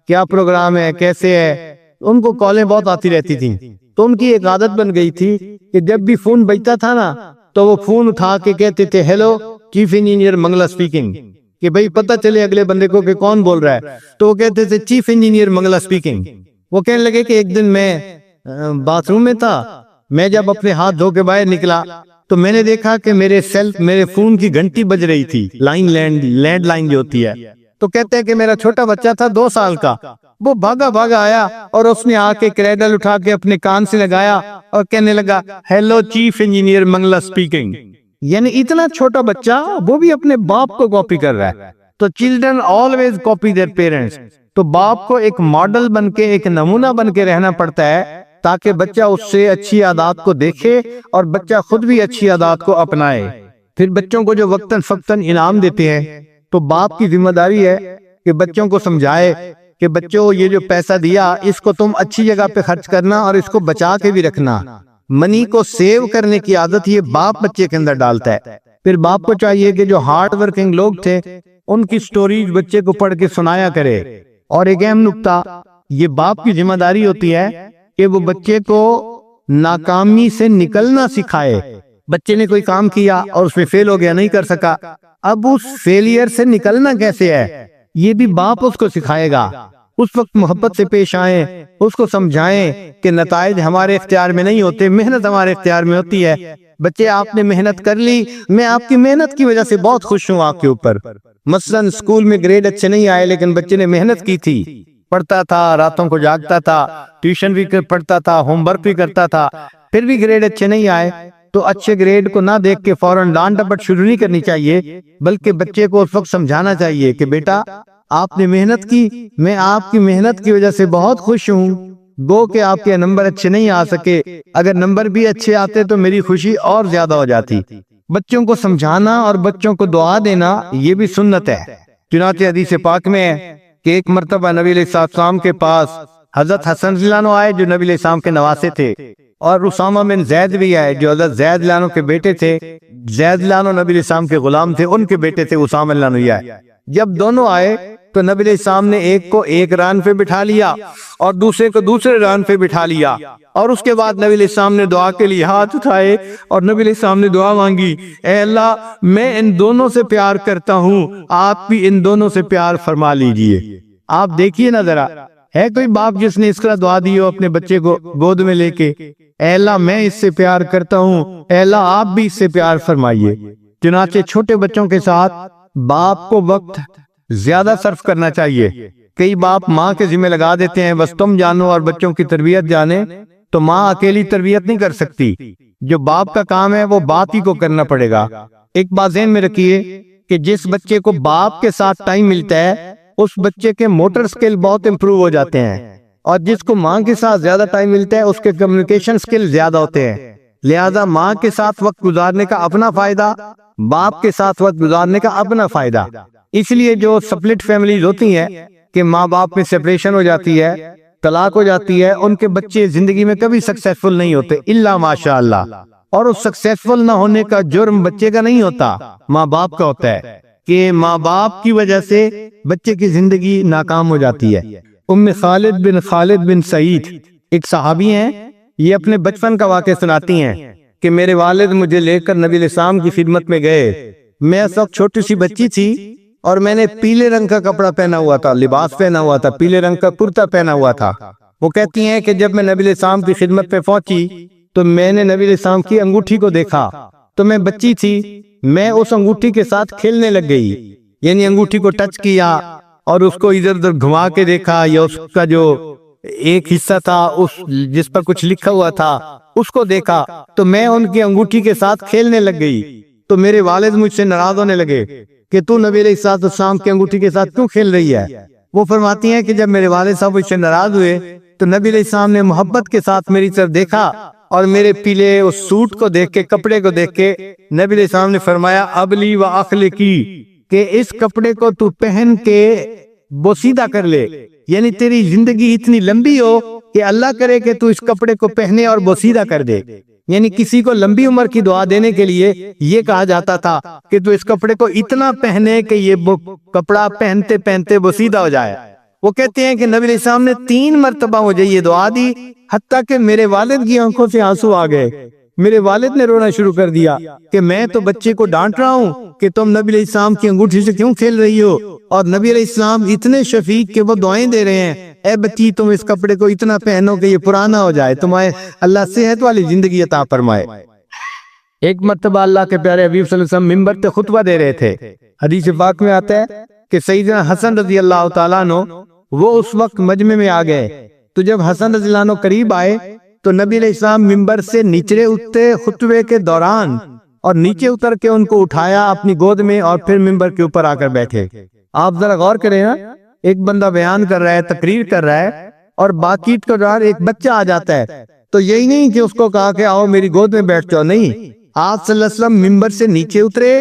کیا پروگرام ہے، کیسے ہے۔ ان کو کالیں بہت آتی رہتی تھیں۔ تو ان کی ایک عادت بن گئی تھی کہ جب بھی فون بجتا تھا نا تو وہ فون اٹھا کے کہتے تھے hello chief engineer Mangla speaking, کہ بھئی پتہ چلے اگلے بندے کو کہ کون بول رہا ہے۔ تو وہ کہتے تھے چیف انجینئر منگلا اسپیکنگ۔ وہ کہنے لگے کہ ایک دن میں باتھ روم میں تھا، میں جب اپنے ہاتھ دھو کے باہر نکلا تو میں نے دیکھا کہ میرے فون کی گھنٹی بج رہی تھی، لینڈ لائن جو ہوتی ہے۔ تو کہتے ہیں کہ میرا چھوٹا بچہ تھا 2 سال کا، وہ بھاگا آیا اور اس نے آ کے کریڈل اٹھا کے اپنے کان سے لگایا اور کہنے لگا hello chief engineer Mangla speaking. یعنی اتنا چھوٹا بچہ وہ بھی اپنے باپ کو کاپی کر رہا ہے۔ تو children always copy their parents. تو باپ کو ایک ماڈل بن کے، ایک نمونہ بن کے رہنا پڑتا ہے تاکہ بچہ اس سے اچھی عادات کو دیکھے اور بچہ خود بھی اچھی عادات کو اپنائے۔ پھر بچوں کو جو وقتاً فوقتاً انعام دیتے ہیں تو باپ کی ذمہ داری ہے کہ بچوں کو سمجھائے کہ بچوں یہ جو پیسہ دیا اس کو تم اچھی جگہ پہ خرچ کرنا اور اس کو بچا کے بھی رکھنا۔ منی کو سیو کرنے کی عادت یہ باپ بچے کے اندر ڈالتا ہے۔ پھر باپ کو چاہیے کہ جو ہارڈ ورکنگ لوگ تھے ان کی سٹوریز بچے کو پڑھ کے سنایا کرے۔ اور ایک اہم نکتہ، یہ باپ کی ذمہ داری ہوتی ہے کہ وہ بچے کو ناکامی سے نکلنا سکھائے۔ بچے نے کوئی کام کیا اور اس میں فیل ہو گیا، نہیں کر سکا، اب اس فیلئر سے نکلنا کیسے ہے یہ بھی باپ اس کو سکھائے گا۔ اس وقت محبت سے پیش آئیں، اس کو سمجھائیں کہ نتائج ہمارے اختیار میں نہیں ہوتے، محنت ہمارے اختیار میں ہوتی ہے۔ بچے آپ نے محنت کر لی، میں آپ کی محنت کی وجہ سے بہت خوش ہوں آپ کے اوپر۔ مثلاً اسکول میں گریڈ اچھے نہیں آئے لیکن بچے نے محنت کی تھی، پڑھتا تھا، راتوں کو جاگتا تھا، ٹیوشن بھی پڑھتا تھا، ہوم ورک بھی کرتا تھا، پھر بھی گریڈ اچھے نہیں آئے تو اچھے گریڈ کو نہ دیکھ کے فوراً ڈانٹ ڈپٹ شروع نہیں کرنی چاہیے، بلکہ بچے کو اس وقت سمجھانا چاہیے کہ بیٹا آپ نے محنت کی، میں آپ کی محنت کی وجہ سے بہت خوش ہوں، گو کہ آپ کے نمبر اچھے نہیں آ سکے، اگر نمبر بھی اچھے آتے تو میری خوشی اور زیادہ ہو جاتی۔ بچوں کو سمجھانا اور بچوں کو دعا دینا یہ بھی سنت ہے۔ چنانچہ حدیث پاک میں ہے کہ ایک مرتبہ نبی علیہ السلام کے پاس حضرت حسن رضی اللہ عنہ آئے جو نبی علیہ السلام کے نواسے تھے، اور اسامہ بن زید بھی آئے جو حضرت زید رضی اللہ عنہ کے بیٹے تھے۔ زید رضی اللہ عنہ نبی علیہ السلام کے غلام تھے، ان کے بیٹے تھے اسامہ رضی اللہ عنہ آئے۔ جب دونوں آئے تو نبی علیہ السلام نے ایک کو ایک ران پہ بٹھا لیا اور دوسرے کو دوسرے ران پہ بٹھا لیا، اور اس کے بعد نبی علیہ السلام نے دعا کے لیے ہاتھ اٹھائے اور نبی علیہ السلام نے دعا مانگی، اے اللہ میں ان دونوں سے پیار کرتا ہوں، آپ بھی ان دونوں سے پیار فرما لیجئے۔ آپ دیکھیے نا ذرا، ہے کوئی باپ جس نے اس طرح دعا دی ہو اپنے بچے کو گود میں لے کے، اے اللہ میں اس سے پیار کرتا ہوں، اے اللہ آپ بھی اس سے پیار فرمائیے۔ چنانچہ چھوٹے بچوں کے ساتھ باپ کو وقت زیادہ صرف کرنا چاہیے۔ کئی باپ ماں کے ذمہ لگا دیتے ہیں بس تم جانو اور بچوں کی تربیت جانے، تو ماں اکیلی تربیت نہیں کر سکتی، جو باپ کا کام ہے وہ باپ ہی کو کرنا پڑے گا۔ ایک بات ذہن میں رکھیے کہ جس بچے کو باپ کے ساتھ ٹائم ملتا ہے اس بچے کے موٹر سکل بہت امپروو ہو جاتے ہیں، اور جس کو ماں کے ساتھ زیادہ ٹائم ملتا ہے اس کے کمیونیکیشن سکل زیادہ ہوتے ہیں۔ لہذا ماں کے ساتھ وقت گزارنے کا اپنا فائدہ، باپ کے ساتھ وقت گزارنے کا اپنا فائدہ۔ اس لیے جو سپلٹ فیملیز ہوتی ہیں کہ ماں باپ میں سیپریشن ہو جاتی ہے، طلاق ہو جاتی ہے، ان کے بچے زندگی میں کبھی سکسیسفل نہیں ہوتے الا ماشاء اللہ، اور اس سکسیسفل نہ ہونے کا جرم بچے کا نہیں ہوتا، ماں باپ کا ہوتا ہے کہ ماں باپ کی وجہ سے بچے کی زندگی ناکام ہو جاتی ہے۔ ام خالد بن سعید ایک صحابی ہیں، یہ اپنے بچپن کا واقعہ سناتی ہیں کہ میرے والد مجھے لے کر نبی علیہ السلام کی خدمت میں گئے۔ میں اس وقت چھوٹی سی بچی تھی اور میں نے پیلے رنگ کا کپڑا پہنا ہوا تھا، لباس پہنا ہوا تھا، پیلے رنگ کا کرتا پہنا ہوا تھا۔ وہ کہتی ہیں کہ جب میں نبی علیہ السلام کی خدمت میں پہنچی تو میں نے نبی علیہ السلام کی انگوٹھی کو دیکھا، تو میں بچی تھی، میں اس انگوٹھی کے ساتھ کھیلنے لگ گئی، یعنی انگوٹھی کو ٹچ کیا اور اس کو ادھر ادھر گھما کے دیکھا، یا اس کا جو ایک حصہ تھا جس پر کچھ لکھا ہوا تھا اس کو دیکھا، تو میں ان کی انگوٹھی کے ساتھ کھیلنے لگ گئی۔ تو میرے والد مجھ سے ناراض ہونے لگے کہ تو نبی علیہ السلام کی انگوٹھی کے ساتھ کیوں کھیل رہی ہے؟ وہ فرماتی ہیں کہ جب میرے والد صاحب مجھ سے ناراض ہوئے تو نبی علیہ السلام نے محبت کے ساتھ میری طرف دیکھا اور میرے پیلے اس سوٹ کو دیکھ کے، کپڑے کو دیکھ کے نبی علیہ السلام نے فرمایا ابلی و اخلقی، کہ اس کپڑے کو تو پہن کے بوسیدہ کر لے، یعنی تیری زندگی اتنی لمبی ہو کہ اللہ کرے کہ تو اس کپڑے کو پہنے اور بوسیدہ کر دے۔ یعنی کسی کو لمبی عمر کی دعا دینے کے لیے یہ کہا جاتا تھا کہ تو اس کپڑے کو اتنا پہنے کہ یہ کپڑا پہنتے پہنتے بوسیدہ ہو جائے۔ وہ کہتے ہیں کہ نبی علیہ السلام نے 3 مرتبہ مجھے یہ دعا دی، حتیٰ کہ میرے والد کی آنکھوں سے آنسو آ گئے۔ میرے والد نے رونا شروع کر دیا کہ میں تو بچے کو ڈانٹ رہا ہوں کہ تم نبی علیہ السلام کی انگوٹھی سے کیوں کھیل رہی ہو، اور نبی علیہ السلام اتنے شفیق کہ وہ دعائیں دے رہے ہیں، اے بچی تم اس کپڑے کو اتنا پہنو کہ یہ پرانا ہو جائے، تمہیں اللہ صحت والی زندگی عطا فرمائے۔ ایک مرتبہ اللہ کے پیارے حبیب صلی اللہ علیہ وسلم منبر پہ خطبہ دے رہے تھے۔ حدیث پاک میں آتا ہے کہ سیدنا حسن رضی اللہ تعالیٰ عنہ وہ اس وقت مجمع میں آ گئے، تو جب حسن رضی اللہ عنہ قریب آئے تو نبی علیہ السلام منبر سے نیچے اترے خطبے کے دوران، اور نیچے اتر کے ان کو اٹھایا اپنی گود میں اور پھر منبر کے اوپر آ کر بیٹھے۔ آپ ذرا غور کریں نا، ایک بندہ بیان کر رہا ہے، تقریر کر رہا ہے، اور باقی کے دوران ایک بچہ آ جاتا ہے، تو یہی نہیں کہ اس کو کہا کہ آؤ میری گود میں بیٹھ جاؤ، نہیں، آپ صلی اللہ علیہ وسلم منبر سے نیچے اترے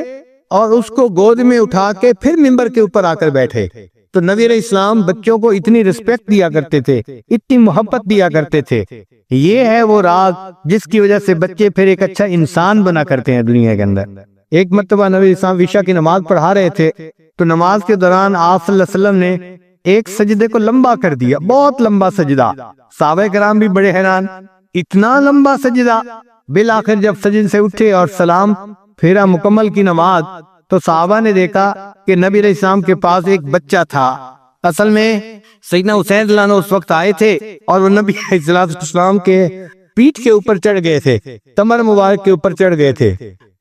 اور اس کو گود میں اٹھا کے پھر منبر کے اوپر آ کر بیٹھے۔ تو نبی علیہ السلام بچوں کو اتنی رسپیکٹ دیا کرتے تھے، اتنی محبت دیا کرتے تھے۔ یہ ہے وہ راز جس کی وجہ سے بچے پھر ایک اچھا انسان بنا کرتے ہیں دنیا کے اندر۔ ایک مرتبہ نبی علیہ السلام عشاء کی نماز پڑھا رہے تھے، تو نماز کے دوران آپ صلی اللہ علیہ وسلم نے ایک سجدے کو لمبا کر دیا، بہت لمبا سجدہ۔ صحابہ کرام بھی بڑے حیران، اتنا لمبا سجدہ۔ بالآخر جب سجدے سے اٹھے اور سلام پھیرا مکمل کی نماز، تو صحابہ نے دیکھا کہ نبی علیہ السلام کے پاس ایک بچہ تھا۔ اصل میں سیدنا حسین رضی اللہ عنہ اس وقت آئے تھے اور وہ نبی علیہ السلام کے پیٹھ کے اوپر چڑھ گئے تھے، کمر مبارک کے اوپر چڑھ گئے تھے۔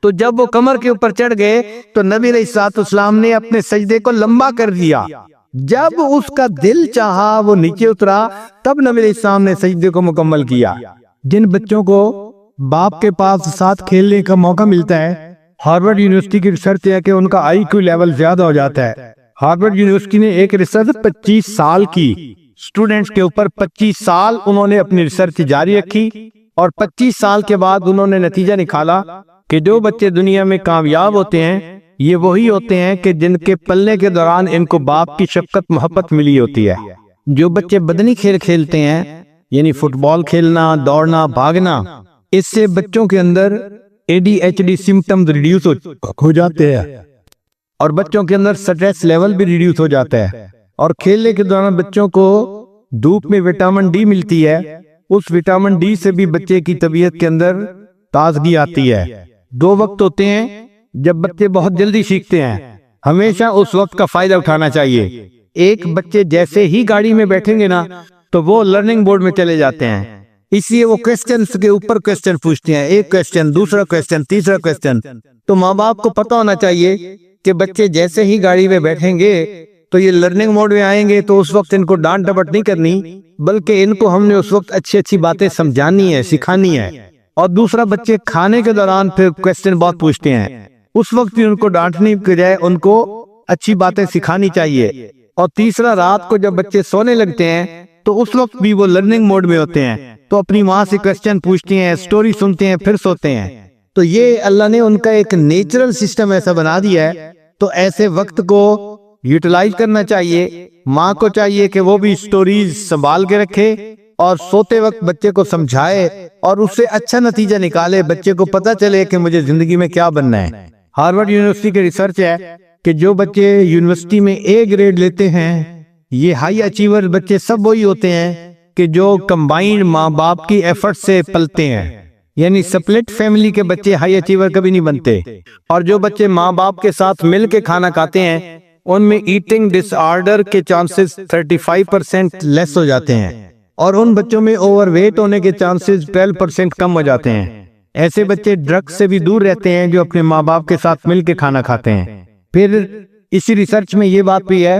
تو جب وہ کمر کے اوپر چڑھ گئے تو نبی علیہ السلام نے اپنے سجدے کو لمبا کر دیا۔ جب اس کا دل چاہا وہ نیچے اترا، تب نبی علیہ السلام نے سجدے کو مکمل کیا۔ جن بچوں کو باپ کے پاس ساتھ کھیلنے کا موقع ملتا ہے، ہارورڈ یونیورسٹی کی ریسرچ ہے کہ ان کا آئی کیو لیول زیادہ ہو جاتا ہے۔ ہارورڈ یونیورسٹی نے ایک ریسرچ 25 سال کی اسٹوڈنٹس کے اوپر، 25 سال انہوں نے اپنی ریسرچ جاری رکھی، اور 25 سال کے بعد انہوں نے نتیجہ نکالا کہ جو بچے دنیا میں کامیاب ہوتے ہیں یہ وہی ہوتے ہیں کہ جن کے پلنے کے دوران ان کو باپ کی شفقت محبت ملی ہوتی ہے۔ جو بچے بدنی کھیل کھیلتے ہیں، یعنی فٹ بال کھیلنا، دوڑنا، بھاگنا، اس سے بچوں کے اندر ADHD سمپٹمز ریڈیوس ہو جاتے ہیں، اور بچوں کے اندر سٹریس لیول بھی ریڈیوس ہو جاتا ہے۔ اور کھیلنے کے دوران بچوں کو دھوپ میں وٹامن ڈی ملتی ہے، اس وٹامن ڈی سے بھی بچے کی طبیعت کے اندر تازگی آتی ہے۔ 2 وقت ہوتے ہیں جب بچے بہت جلدی سیکھتے ہیں، ہمیشہ اس وقت کا فائدہ اٹھانا چاہیے۔ ایک بچے جیسے ہی گاڑی میں بیٹھیں گے نا تو وہ لرننگ موڈ میں چلے جاتے ہیں، اس لیے وہ کوسچنز کے اوپر کوسچن پوچھتے ہیں، ایک کوسچن، دوسرا کوسچن، تیسرا کوسچن۔ تو ماں باپ کو پتہ ہونا چاہیے کہ بچے جیسے ہی گاڑی میں بیٹھیں گے تو یہ لرننگ موڈ میں آئیں گے، تو اس وقت ان کو ڈانٹ ڈپٹ نہیں کرنی، بلکہ ان کو ہم نے اس وقت اچھی اچھی باتیں سمجھانی ہے، سکھانی ہے۔ اور دوسرا، بچے کھانے کے دوران پھر کوسچن بہت پوچھتے ہیں، اس وقت بھی ان کو ڈانٹنے کے بجائے ان کو اچھی باتیں سکھانی چاہیے۔ اور تیسرا، رات کو جب بچے سونے لگتے ہیں تو اس وقت بھی وہ لرننگ موڈ میں ہوتے ہیں، تو اپنی ماں سے کوسچن پوچھتے ہیں، سٹوری سنتے ہیں، پھر سوتے ہیں۔ تو یہ اللہ نے ان کا ایک نیچرل سسٹم ایسا بنا دیا ہے، تو ایسے وقت کو یوٹیلائز کرنا چاہیے۔ ماں کو چاہیے کہ وہ بھی سٹوریز سنبھال کے رکھے اور سوتے وقت بچے کو سمجھائے اور اس سے اچھا نتیجہ نکالے، بچے کو پتہ چلے کہ مجھے زندگی میں کیا بننا ہے۔ ہارورڈ یونیورسٹی کے ریسرچ ہے کہ جو بچے یونیورسٹی میں اے گریڈ لیتے ہیں، یہ ہائی اچیور بچے سب وہی ہوتے ہیں کہ جو کمبائنڈ ماں باپ کی ایفرٹ سے پلتے ہیں، یعنی سپلٹ فیملی کے بچے ہائی اچیور کبھی نہیں بنتے۔ اور جو بچے ماں باپ کے ساتھ مل کے کھانا کھاتے ہیں، ان میں ایٹنگ ڈس آرڈر کے چانسز 35% لیس ہو جاتے ہیں، اور ان بچوں میں اوور ویٹ ہونے کے چانسز 12% کم ہو جاتے ہیں۔ ایسے بچے ڈرگ سے بھی دور رہتے ہیں جو اپنے ماں باپ کے ساتھ مل کے کھانا کھاتے ہیں۔ پھر اسی ریسرچ میں یہ بات بھی ہے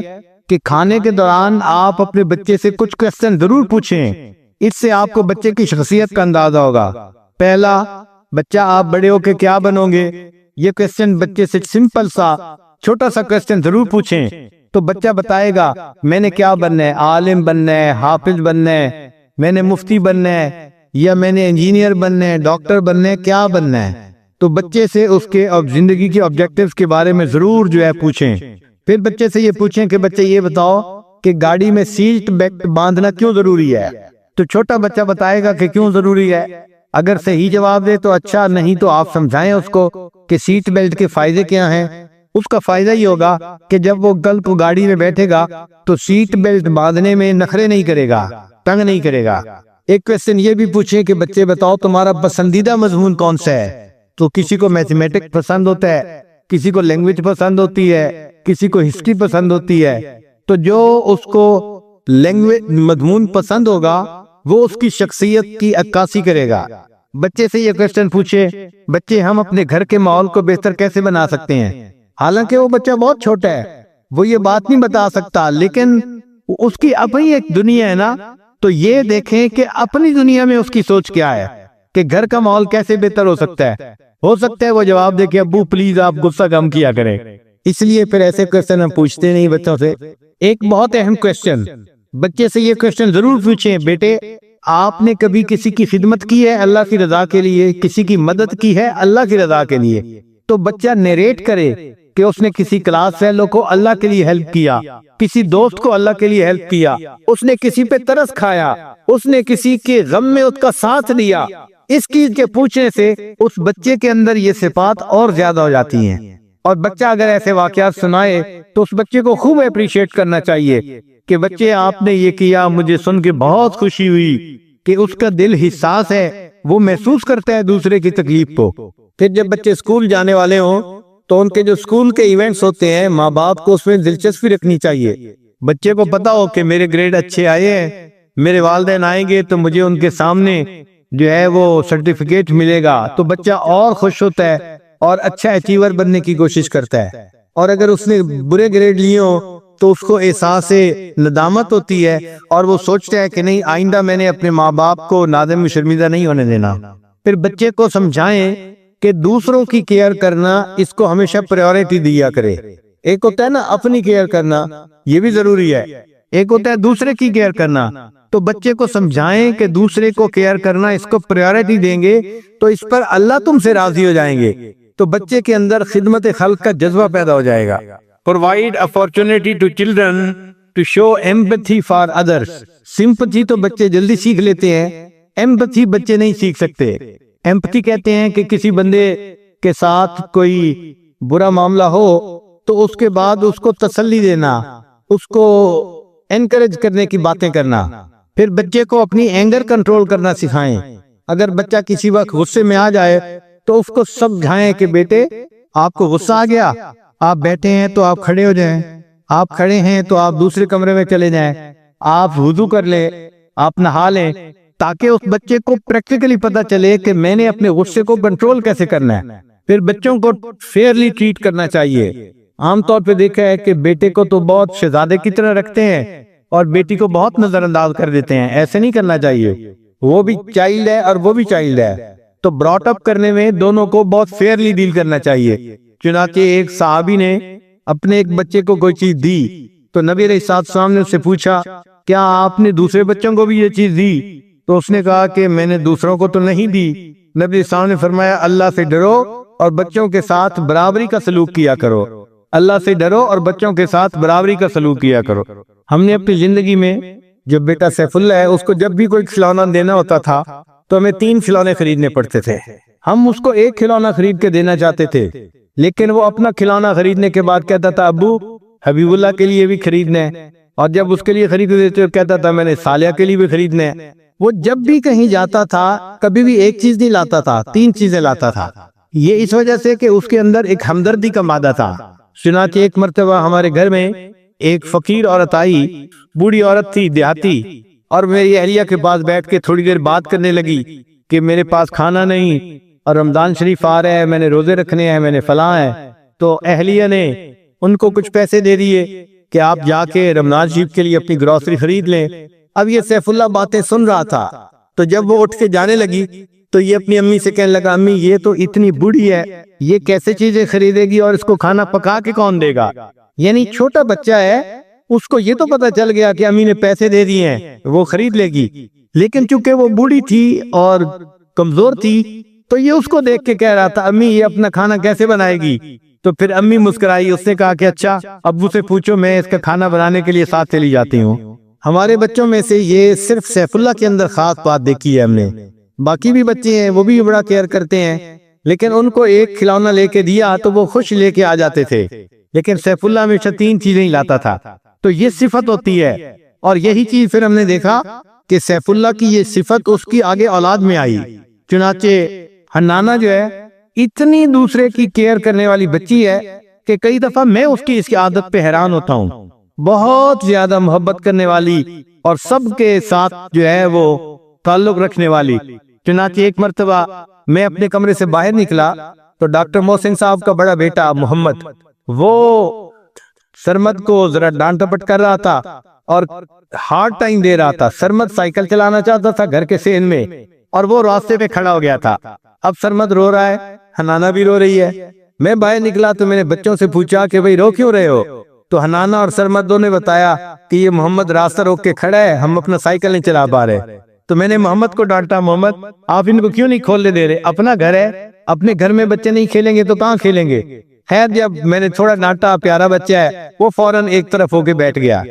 کہ کھانے کے دوران آپ اپنے بچے سے کچھ کوسچن ضرور پوچھیں، اس سے آپ کو بچے کی شخصیت کا اندازہ ہوگا۔ پہلا، بچہ آپ بڑے ہو کے کیا بنو گے؟ یہ کوسچن بچے سے سمپل سا چھوٹا سا کوسچن ضرور پوچھیں، تو بچہ بتائے گا میں نے کیا بننا ہے، عالم بننا ہے، حافظ بننا ہے، میں نے مفتی بننا ہے، یا میں نے انجینئر بننا ہے، ڈاکٹر بننا ہے، کیا بننا ہے۔ تو بچے سے اس کے زندگی کے آبجیکٹیوز کے بارے میں ضرور پوچھیں۔ پھر بچے سے یہ پوچھیں کہ بچے یہ بتاؤ کہ گاڑی میں سیٹ بیلٹ باندھنا کیوں ضروری ہے؟ تو چھوٹا بچہ بتائے گا کہ کیوں ضروری ہے۔ اگر صحیح جواب دے تو اچھا، نہیں تو آپ سمجھائیں اس کو کہ سیٹ بیلٹ کے فائدے کیا ہیں۔ اس کا فائدہ یہ ہوگا کہ جب وہ کل کو گاڑی میں بیٹھے گا تو سیٹ بیلٹ باندھنے میں نخرے نہیں کرے گا، تنگ نہیں کرے گا۔ ایک کوسچن یہ بھی پوچھیں کہ بچے بتاؤ تمہارا پسندیدہ مضمون کون سا ہے؟ تو کسی کو میتھمیٹک پسند ہوتا ہے، کسی کو لینگویج پسند ہوتی ہے، کسی کو ہسٹری پسند ہوتی ہے۔ تو جو اس کو لینگویج مضمون پسند ہوگا وہ اس کی شخصیت کی عکاسی کرے گا۔ بچے سے یہ کوسچن پوچھے، بچے ہم اپنے گھر کے ماحول کو بہتر کیسے بنا سکتے ہیں؟ حالانکہ وہ بچہ بہت چھوٹا ہے، وہ یہ بات نہیں بتا سکتا، لیکن اس کی اپنی ایک دنیا ہے نا، تو یہ دیکھیں کہ اپنی دنیا میں اس کی سوچ کیا ہے کہ گھر کا ماحول کیسے بہتر ہو سکتا ہے وہ جواب دے کہ ابو پلیز آپ غصہ کم کیا کریں۔ اس لیے پھر ایسے کوسچن ہم پوچھتے نہیں بچوں سے۔ ایک بہت اہم کوسچن، بچے سے یہ کوسچن ضرور پوچھیں، بیٹے آپ نے کبھی کسی کی خدمت کی ہے اللہ کی رضا کے لیے، کسی کی مدد کی ہے اللہ کی رضا کے لیے؟ تو بچہ نیریٹ کرے کہ اس نے کسی کلاس فیلو کو اللہ کے لیے ہیلپ کیا، کسی دوست کو اللہ کے لیے ہیلپ کیا، اس نے کسی پہ ترس کھایا، اس نے کسی کے غم میں اس کا ساتھ لیا۔ اس چیز کے پوچھنے سے اس بچے کے اندر یہ صفات اور زیادہ ہو جاتی ہیں، اور بچہ اگر ایسے واقعات سنائے تو اس بچے کو خوب اپریشیٹ کرنا چاہیے کہ بچے آپ نے یہ کیا، مجھے سن کے بہت خوشی ہوئی کہ اس کا دل حساس ہے، وہ محسوس کرتا ہے دوسرے کی تکلیف کو۔ پھر جب بچے اسکول جانے والے ہوں تو ان کے جو اسکول کے ایونٹس ہوتے ہیں، ماں باپ کو اس میں دلچسپی رکھنی چاہیے۔ بچے کو پتا ہو کہ میرے گریڈ اچھے آئے ہیں، میرے والدین آئیں گے تو مجھے ان کے سامنے جو ہے وہ سرٹیفکیٹ ملے گا، تو بچہ اور خوش ہوتا ہے اور اچھا اچیور بننے کی کوشش کرتا ہے۔ اور اگر اس نے برے گریڈ لیے ہوں تو اس کو احساس ندامت ہوتی ہے اور وہ سوچتا ہے کہ نہیں آئندہ میں نے اپنے ماں باپ کو نادم و شرمندہ نہیں ہونے دینا۔ پھر بچے کو سمجھائیں کہ دوسروں کی کیئر کرنا اس کو ہمیشہ پریورٹی دیا کرے۔ ایک ہوتا ہے نا اپنی کیئر کرنا، یہ بھی ضروری ہے، ایک ہوتا ہے دوسرے کی کیئر کرنا۔ تو بچے کو سمجھائیں کہ دوسرے کو کیئر کرنا اس کو پریورٹی دیں گے تو اس پر اللہ تم سے راضی ہو جائیں گے، تو بچے کے اندر خدمت خلق کا جذبہ پیدا ہو جائے گا۔ Provide opportunity to children to show empathy for others. Sympathy تو بچے جلدی سیکھ لیتے ہیں، empathy بچے نہیں سیکھ سکتے۔ empathy کہتے ہیں کہ کسی بندے کے ساتھ کوئی برا معاملہ ہو تو اس کے بعد اس کو تسلی دینا، اس کو انکریج کرنے کی باتیں کرنا. پھر بچے کو اپنی اینگر کنٹرول کرنا سکھائیں. اگر بچہ کسی وقت غصے میں آ جائے تو اس کو سمجھائیں کہ بیٹے آپ کو غصہ آ گیا، آپ بیٹھے ہیں تو آپ کھڑے ہو جائیں، آپ کھڑے ہیں تو آپ دوسرے کمرے میں چلے جائیں، آپ وضو کر لیں، آپ نہا لیں، تاکہ اس بچے کو پریکٹیکلی پتا چلے کہ میں نے اپنے غصے کو کنٹرول کیسے کرنا ہے. پھر بچوں کو فیئرلی ٹریٹ کرنا چاہیے. عام طور پہ دیکھا ہے کہ بیٹے کو تو بہت شہزادے کی طرح رکھتے ہیں اور بیٹی کو بہت نظر انداز کر دیتے ہیں. ایسے نہیں کرنا چاہیے. وہ بھی چائلڈ ہے اور وہ بھی چائلڈ ہے، تو براٹ اپ کرنے میں دونوں کو بہت فیئرلی ڈیل کرنا چاہیے. چنانچہ ایک صحابی نے اپنے ایک بچے کو کوئی چیز دی تو نبی علیہ السلام نے اس سے پوچھا کیا آپ نے دوسرے بچوں کو بھی یہ چیز دی؟ تو اس نے کہا کہ میں نے دوسروں کو تو نہیں دی. نبی علیہ السلام نے فرمایا اللہ سے ڈرو اور بچوں کے ساتھ برابری کا سلوک کیا کرو. اللہ سے ڈرو اور بچوں کے ساتھ برابری کا سلوک کیا کرو. ہم نے اپنی زندگی میں جو بیٹا سیف اللہ ہے اس کو جب بھی کوئی کھلونا دینا ہوتا تھا تو ہمیں 3 کھلونے خریدنے پڑتے تھے. ہم اس کو ایک کھلونا خرید کے دینا چاہتے تھے، لیکن وہ اپنا کھلونا خریدنے کے بعد کہتا تھا ابو حبیب اللہ کے لیے بھی خریدنا ہے، اور جب اس کے لیے خرید دیتے کہتا تھا میں نے صالحہ کے لیے بھی خریدنا ہے. وہ جب بھی کہیں جاتا تھا کبھی بھی ایک چیز نہیں لاتا تھا، 3 چیزیں لاتا تھا. یہ اس وجہ سے کہ اس کے اندر ایک ہمدردی کا مادہ تھا. چنانچہ ایک مرتبہ ہمارے گھر میں ایک فقیر عورت آئی، بوڑھی عورت تھی دیہاتی، اور میری اہلیہ کے پاس بیٹھ کے تھوڑی دیر بات کرنے لگی کہ میرے پاس کھانا نہیں اور رمضان شریف آ رہا ہے، میں نے روزے رکھنے ہیں، میں نے فلاں ہے. تو اہلیہ نے ان کو کچھ پیسے دے دیے کہ آپ جا کے رمضان شریف کے لیے اپنی گروسری خرید لیں. اب یہ سیف اللہ باتیں سن رہا تھا، تو جب وہ اٹھ کے جانے لگی تو یہ اپنی امی سے کہنے لگا امی یہ تو اتنی بوڑھی ہے، یہ کیسے چیزیں خریدے گی اور اس کو کھانا پکا کے کون دے گا؟ یعنی چھوٹا بچہ ہے، اس کو یہ تو پتا چل گیا کہ امی نے پیسے دے دیے ہیں، وہ خرید لے گی. لیکن چونکہ وہ بوڑھی تھی اور کمزور تھی تو یہ اس کو دیکھ کے کہہ رہا تھا امی یہ اپنا کھانا کیسے بنائے گی؟ تو پھر امی مسکرائی، اس نے کہا کہ اچھا ابو سے پوچھو، میں اس کا کھانا بنانے کے لیے ساتھ چلی جاتی ہوں. ہمارے بچوں میں سے یہ صرف سیف اللہ کے اندر خاص بات دیکھی ہے ہم نے. باقی بھی بچے ہیں وہ بھی بڑا کیئر کرتے ہیں، لیکن ان کو ایک کھلونا لے کے دیا تو وہ خوش لے کے آ جاتے تھے، لیکن سیف اللہ ہمیشہ 3 چیزیں ہی لاتا تھا. تو یہ صفت ہوتی ہے، اور یہی چیز پھر ہم نے دیکھا کہ سیف اللہ کی یہ صفت اس کی آگے اولاد میں آئی. چنانچہ حنانہ جو ہے اتنی دوسرے کی کیئر کرنے والی بچی ہے کہ کئی دفعہ میں اس کی عادت پہ حیران ہوتا ہوں. بہت زیادہ محبت کرنے والی اور سب کے ساتھ جو ہے وہ تعلق رکھنے والی. چنانچہ ایک مرتبہ میں اپنے کمرے سے باہر نکلا تو ڈاکٹر محسن صاحب کا بڑا بیٹا محمد وہ سرمد کو ذرا ڈانٹ ٹپٹ کر رہا تھا اور ہارڈ ٹائم دے رہا تھا. سرمد سائیکل چلانا چاہتا تھا گھر کے سین میں اور وہ راستے پہ کھڑا ہو گیا تھا. اب سرمد رو رہا ہے، حنانہ بھی رو رہی ہے. میں باہر نکلا تو میں نے بچوں سے پوچھا کہ بھئی رو کیوں رہے ہو؟ تو حنانہ اور سرمد دونوں نے بتایا کہ یہ محمد راستہ روک کے کھڑا ہے، ہم اپنا سائیکل نہیں چلا پا رہے. تو میں نے محمد کو ڈانٹا، محمد آپ ان کو کیوں نہیں کھولنے دے رہے؟ اپنا گھر ہے، اپنے گھر میں بچے نہیں کھیلیں گے تو کہاں کھیلیں گے؟ خیر جب میں نے تھوڑا ڈانٹا، پیارا بچہ ہے، وہ فوراً ایک طرف ہو کے بیٹھ گیا.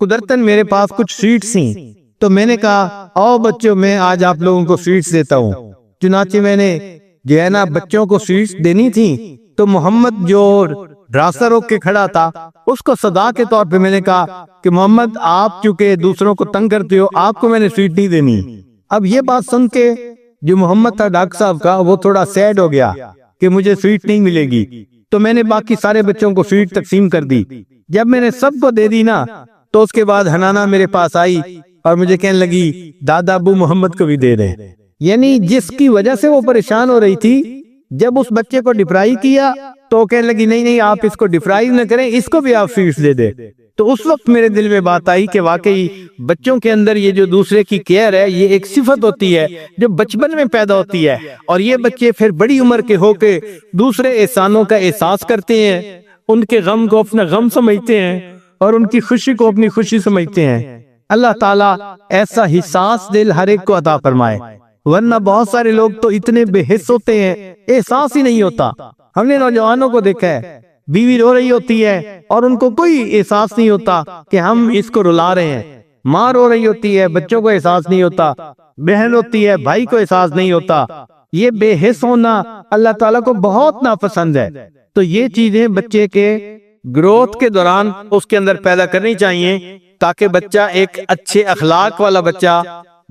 قدرتاً میرے پاس کچھ سویٹس تھیں تو میں نے کہا آؤ بچوں میں آج آپ لوگوں کو سویٹس دیتا ہوں. چنانچہ میں نے جو ہے نا بچوں کو سویٹس دینی تھی تو محمد جو راستہ روک کے کھڑا تھا اس کو صدا کے طور پہ میں نے کہا کہ محمد آپ چونکہ دوسروں کو تنگ کرتے ہو، آپ کو میں نے سویٹ نہیں دینی. اب یہ بات سن کے جو محمد تھا ڈاکٹر صاحب کا وہ تھوڑا سیڈ ہو گیا کہ مجھے سویٹ نہیں ملے گی. تو میں نے باقی سارے بچوں کو سویٹ تقسیم کر دی. جب میں نے سب کو دے دی نا تو اس کے بعد حنانہ میرے پاس آئی اور مجھے کہنے لگی دادا ابو محمد کو بھی دے دیں. یعنی جس کی وجہ سے وہ پریشان ہو رہی تھی، جب اس بچے کو ڈفرائی کیا تو کہنے لگی نہیں نہیں آپ اس کو ڈفرائی نہ کریں، اس کو بھی آپ سویٹس دے دیں. تو اس وقت میرے دل میں بات آئی کہ واقعی بچوں کے اندر یہ جو دوسرے کی کیئر ہے یہ ایک صفت ہوتی ہے جو بچپن میں پیدا ہوتی ہے، اور یہ بچے پھر بڑی عمر کے ہو کے دوسرے احسانوں کا احساس کرتے ہیں، ان کے غم کو اپنا غم سمجھتے ہیں اور ان کی خوشی کو اپنی خوشی سمجھتے ہیں. اللہ تعالیٰ ایسا حساس دل ہر ایک کو عطا فرمائے، ورنہ بہت سارے لوگ تو اتنے بے حس ہوتے ہیں احساس ہی نہیں ہوتا. ہم نے نوجوانوں کو دیکھا ہے، بیوی رو رہی ہوتی ہے اور ان کو کوئی احساس نہیں ہوتا کہ ہم اس کو رلا رہے ہیں. ماں رو رہی ہوتی ہے، بچوں کو احساس نہیں ہوتا. بہن ہوتی ہے، بھائی کو احساس نہیں ہوتا. یہ بے حس ہونا اللہ تعالیٰ کو بہت ناپسند ہے. تو یہ چیزیں بچے کے گروتھ کے دوران اس کے اندر پیدا کرنی چاہیے تاکہ بچہ ایک اچھے اخلاق والا بچہ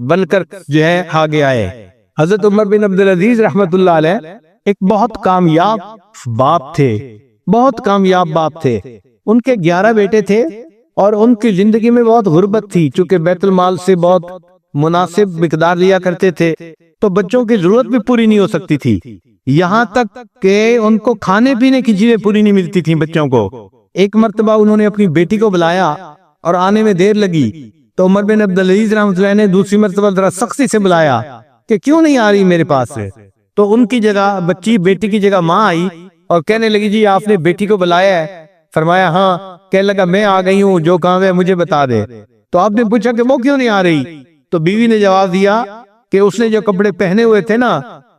بن کر جو ہے آگے آئے۔ حضرت عمر بن عبدالعزیز رحمت اللہ علیہ ایک بہت کامیاب باپ تھے، بہت کامیاب باپ تھے۔ ان کے 11 بیٹے تھے اور ان کی زندگی میں بہت غربت تھی، چونکہ بیت المال سے بہت مناسب مقدار لیا کرتے تھے تو بچوں کی ضرورت بھی پوری نہیں ہو سکتی تھی، یہاں تک کہ ان کو کھانے پینے کی چیزیں پوری نہیں ملتی تھیں بچوں کو۔ ایک مرتبہ انہوں نے اپنی بیٹی کو بلایا اور آنے میں دیر لگی تو عمر بن عبدالعزیز رحمۃ اللہ نے دوسری مرتبہ ذرا سختی سے بلایا کہ کیوں نہیں آ رہی میرے پاس سے، تو ان کی جگہ بیٹی کی جگہ ماں آئی اور کہنے لگی جی آپ نے بیٹی کو بلایا ہے؟ فرمایا ہاں۔ کہنے لگا میں آ گئی ہوں، جو کام ہے مجھے بتا دے۔ تو آپ نے پوچھا کہ وہ کیوں نہیں آ رہی؟ تو بیوی نے جواب دیا کہ اس نے جو کپڑے پہنے ہوئے تھے نا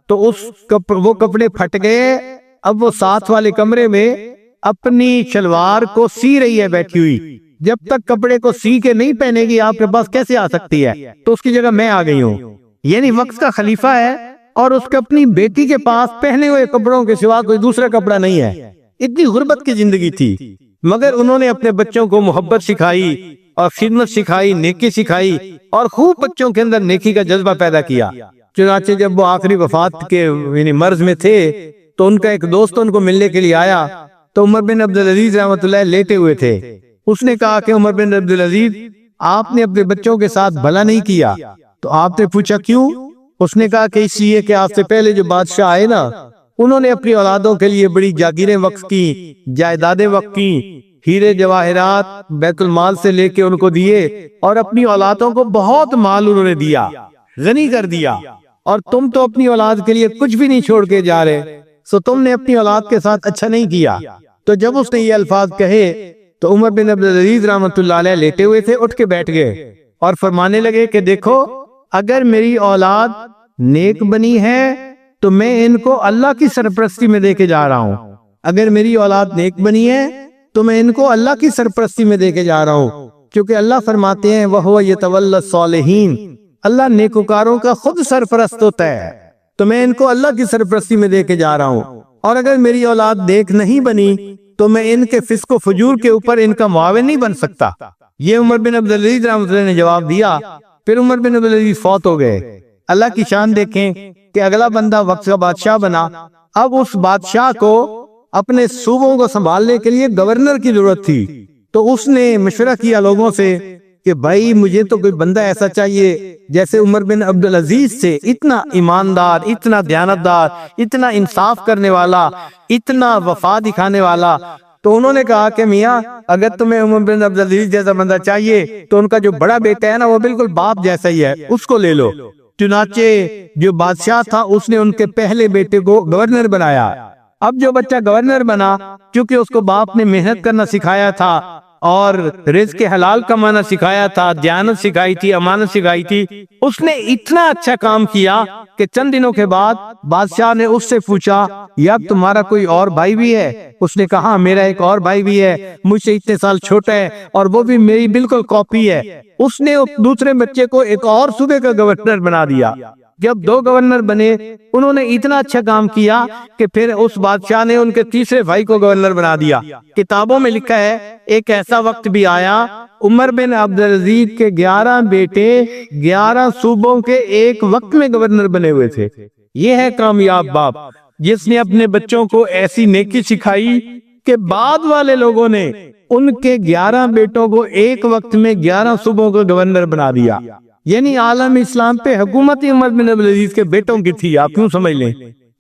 تو وہ کپڑے پھٹ گئے، اب وہ ساتھ والے کمرے میں اپنی شلوار کو سی رہی ہے بیٹھی ہوئی، جب تک کپڑے کو سی کے نہیں پہنے گی آپ کے پاس کیسے آ سکتی ہے؟ تو اس کی جگہ میں آ گئی ہوں۔ یعنی وقت کا خلیفہ ہے اور اس کے اپنی بیٹی کے پاس پہنے ہوئے کپڑوں کے سوا کوئی دوسرا کپڑا نہیں ہے۔ اتنی غربت کی زندگی تھی، مگر انہوں نے اپنے بچوں کو محبت سکھائی اور خدمت سکھائی، نیکی سکھائی اور خوب بچوں کے اندر نیکی کا جذبہ پیدا کیا۔ چنانچہ جب وہ آخری وفات کے یعنی مرض میں تھے تو ان کا ایک دوست ان کو ملنے کے لیے آیا تو عمر بن عبدالعزیز رحمۃ اللہ لیٹے ہوئے تھے۔ اس نے کہا کہ عمر بن عبدالعزیز آپ نے اپنے بچوں کے ساتھ بھلا نہیں کیا۔ تو آپ نے پوچھا کیوں؟ اس نے کہا کہ اس لیے کہ آپ سے پہلے جو بادشاہ آئے نا انہوں نے اپنی اولادوں کے لیے بڑی جاگیریں وقف کی، جائیدادیں وقف کی، ہیرے جواہرات بیت المال سے لے کے ان کو دیے اور اپنی اولادوں کو بہت مال انہوں نے دیا، غنی کر دیا، اور تم تو اپنی اولاد کے لیے کچھ بھی نہیں چھوڑ کے جا رہے، سو تم نے اپنی اولاد کے ساتھ اچھا نہیں کیا۔ تو جب اس نے یہ الفاظ کہے تو عمر بن عبدالعزیز رحمۃ اللہ علیہ لیٹے ہوئے تھے، اٹھ کے بیٹھ گئے اور فرمانے لگے کہ دیکھو اگر میری اولاد نیک بنی ہے تو میں ان کو اللہ کی سرپرستی میں دے کے جا رہا ہوں، اگر میری اولاد نیک بنی ہے تو میں ان کو اللہ کی سرپرستی میں دے کے جا رہا ہوں، کیونکہ اللہ فرماتے ہیں وَهُوَ يَتَوَلَّى الصَّالِحِينَ، اللہ نیکوکاروں کا خود سرپرست ہوتا ہے، تو میں ان کو اللہ کی سرپرستی میں دے کے جا رہا ہوں، اور اگر میری اولاد نیک نہیں بنی تو میں ان کے فسق و فجور کے اوپر ان کا معاون نہیں بن سکتا۔ یہ عمر بن عبدالعزیز رحمۃ اللہ نے جواب دیا۔ پھر عمر بن عبدالعزیز فوت ہو گئے۔ اللہ کی شان دیکھیں کہ اگلا بندہ وقت کا بادشاہ بنا، اب اس بادشاہ کو اپنے صوبوں کو سنبھالنے کے لیے گورنر کی ضرورت تھی، تو اس نے مشورہ کیا لوگوں سے کہ بھائی مجھے تو کوئی بندہ ایسا چاہیے جیسے عمر بن عبدالعزیز سے، اتنا ایماندار، اتنا دیانتدار، اتنا انصاف کرنے والا، اتنا وفا دکھانے والا۔ تو انہوں نے کہا کہ میاں اگر تمہیں عمر بن عبدالعزیز جیسا بندہ چاہیے تو ان کا جو بڑا بیٹا ہے نا وہ بالکل باپ جیسا ہی ہے، اس کو لے لو۔ چنانچہ جو بادشاہ تھا اس نے ان کے پہلے بیٹے کو گورنر بنایا۔ اب جو بچہ گورنر بنا، کیونکہ اس کو باپ نے محنت کرنا سکھایا تھا اور رزق حلال کمانا سکھایا تھا، دیانت سکھائی تھی، امانت سکھائی تھی، اس نے اتنا اچھا کام کیا کہ چند دنوں کے بعد بادشاہ نے اس سے پوچھا یا تمہارا کوئی اور بھائی بھی ہے؟ اس نے کہا میرا ایک اور بھائی بھی ہے، مجھ سے اتنے سال چھوٹا ہے اور وہ بھی میری بالکل کاپی ہے۔ اس نے دوسرے بچے کو ایک اور صوبے کا گورنر بنا دیا۔ جب 2 گورنر بنے، انہوں نے اتنا اچھا کام کیا کہ پھر اس بادشاہ نے ان کے تیسرے بھائی کو گورنر بنا دیا۔ کتابوں میں لکھا ہے ایک ایسا وقت بھی آیا عمر بن عبدالعزیز کے 11 بیٹے 11 صوبوں کے ایک وقت میں گورنر بنے ہوئے تھے۔ یہ ہے کامیاب باپ جس نے اپنے بچوں کو ایسی نیکی سکھائی کہ بعد والے لوگوں نے ان کے 11 بیٹوں کو ایک وقت میں 11 صوبوں کا گورنر بنا دیا۔ یعنی عالم اسلام پہ حکومت عمر بن عبدالعزیز کے بیٹوں کی تھی، آپ کیوں سمجھ لیں۔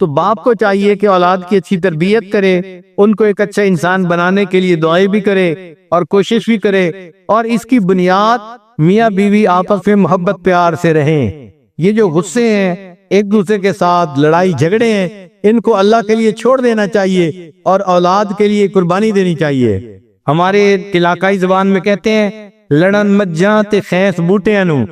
تو باپ کو چاہیے کہ اولاد کی اچھی تربیت کرے، ان کو ایک اچھا انسان بنانے کے لیے دعائیں بھی کرے اور کوشش بھی کرے، اور اس کی بنیاد میاں بیوی آپس میں محبت پیار سے رہیں۔ یہ جو غصے ہیں ایک دوسرے کے ساتھ، لڑائی جھگڑے ہیں، ان کو اللہ کے لیے چھوڑ دینا چاہیے اور اولاد کے لیے قربانی دینی چاہیے۔ ہمارے علاقائی زبان میں کہتے ہیں لڑن مجاں تے خیس بوٹے انو،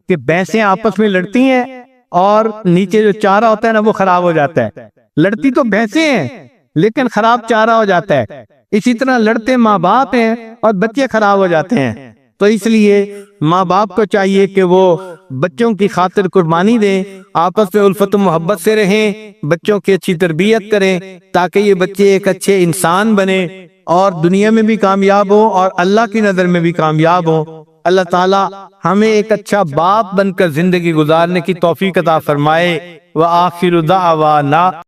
کہ بھینسیں آپس میں لڑتی ہیں اور نیچے جو چارہ ہوتا ہے نا وہ خراب ہو جاتا ہے۔ لڑتی تو بھینسیں ہیں لیکن خراب چارہ ہو جاتا ہے۔ اسی طرح لڑتے ماں باپ ہیں اور بچے خراب ہو جاتے ہیں۔ تو اس لیے ماں باپ کو چاہیے کہ وہ بچوں کی خاطر قربانی دیں، آپس میں الفت و محبت سے رہیں، بچوں کی اچھی تربیت کریں تاکہ یہ بچے ایک اچھے انسان بنے اور دنیا میں بھی کامیاب ہوں اور اللہ کی نظر میں بھی کامیاب ہوں۔ اللہ تعالی ہمیں ایک اچھا باپ بن کر زندگی گزارنے کی توفیق عطا فرمائے۔ وآخر دعوانا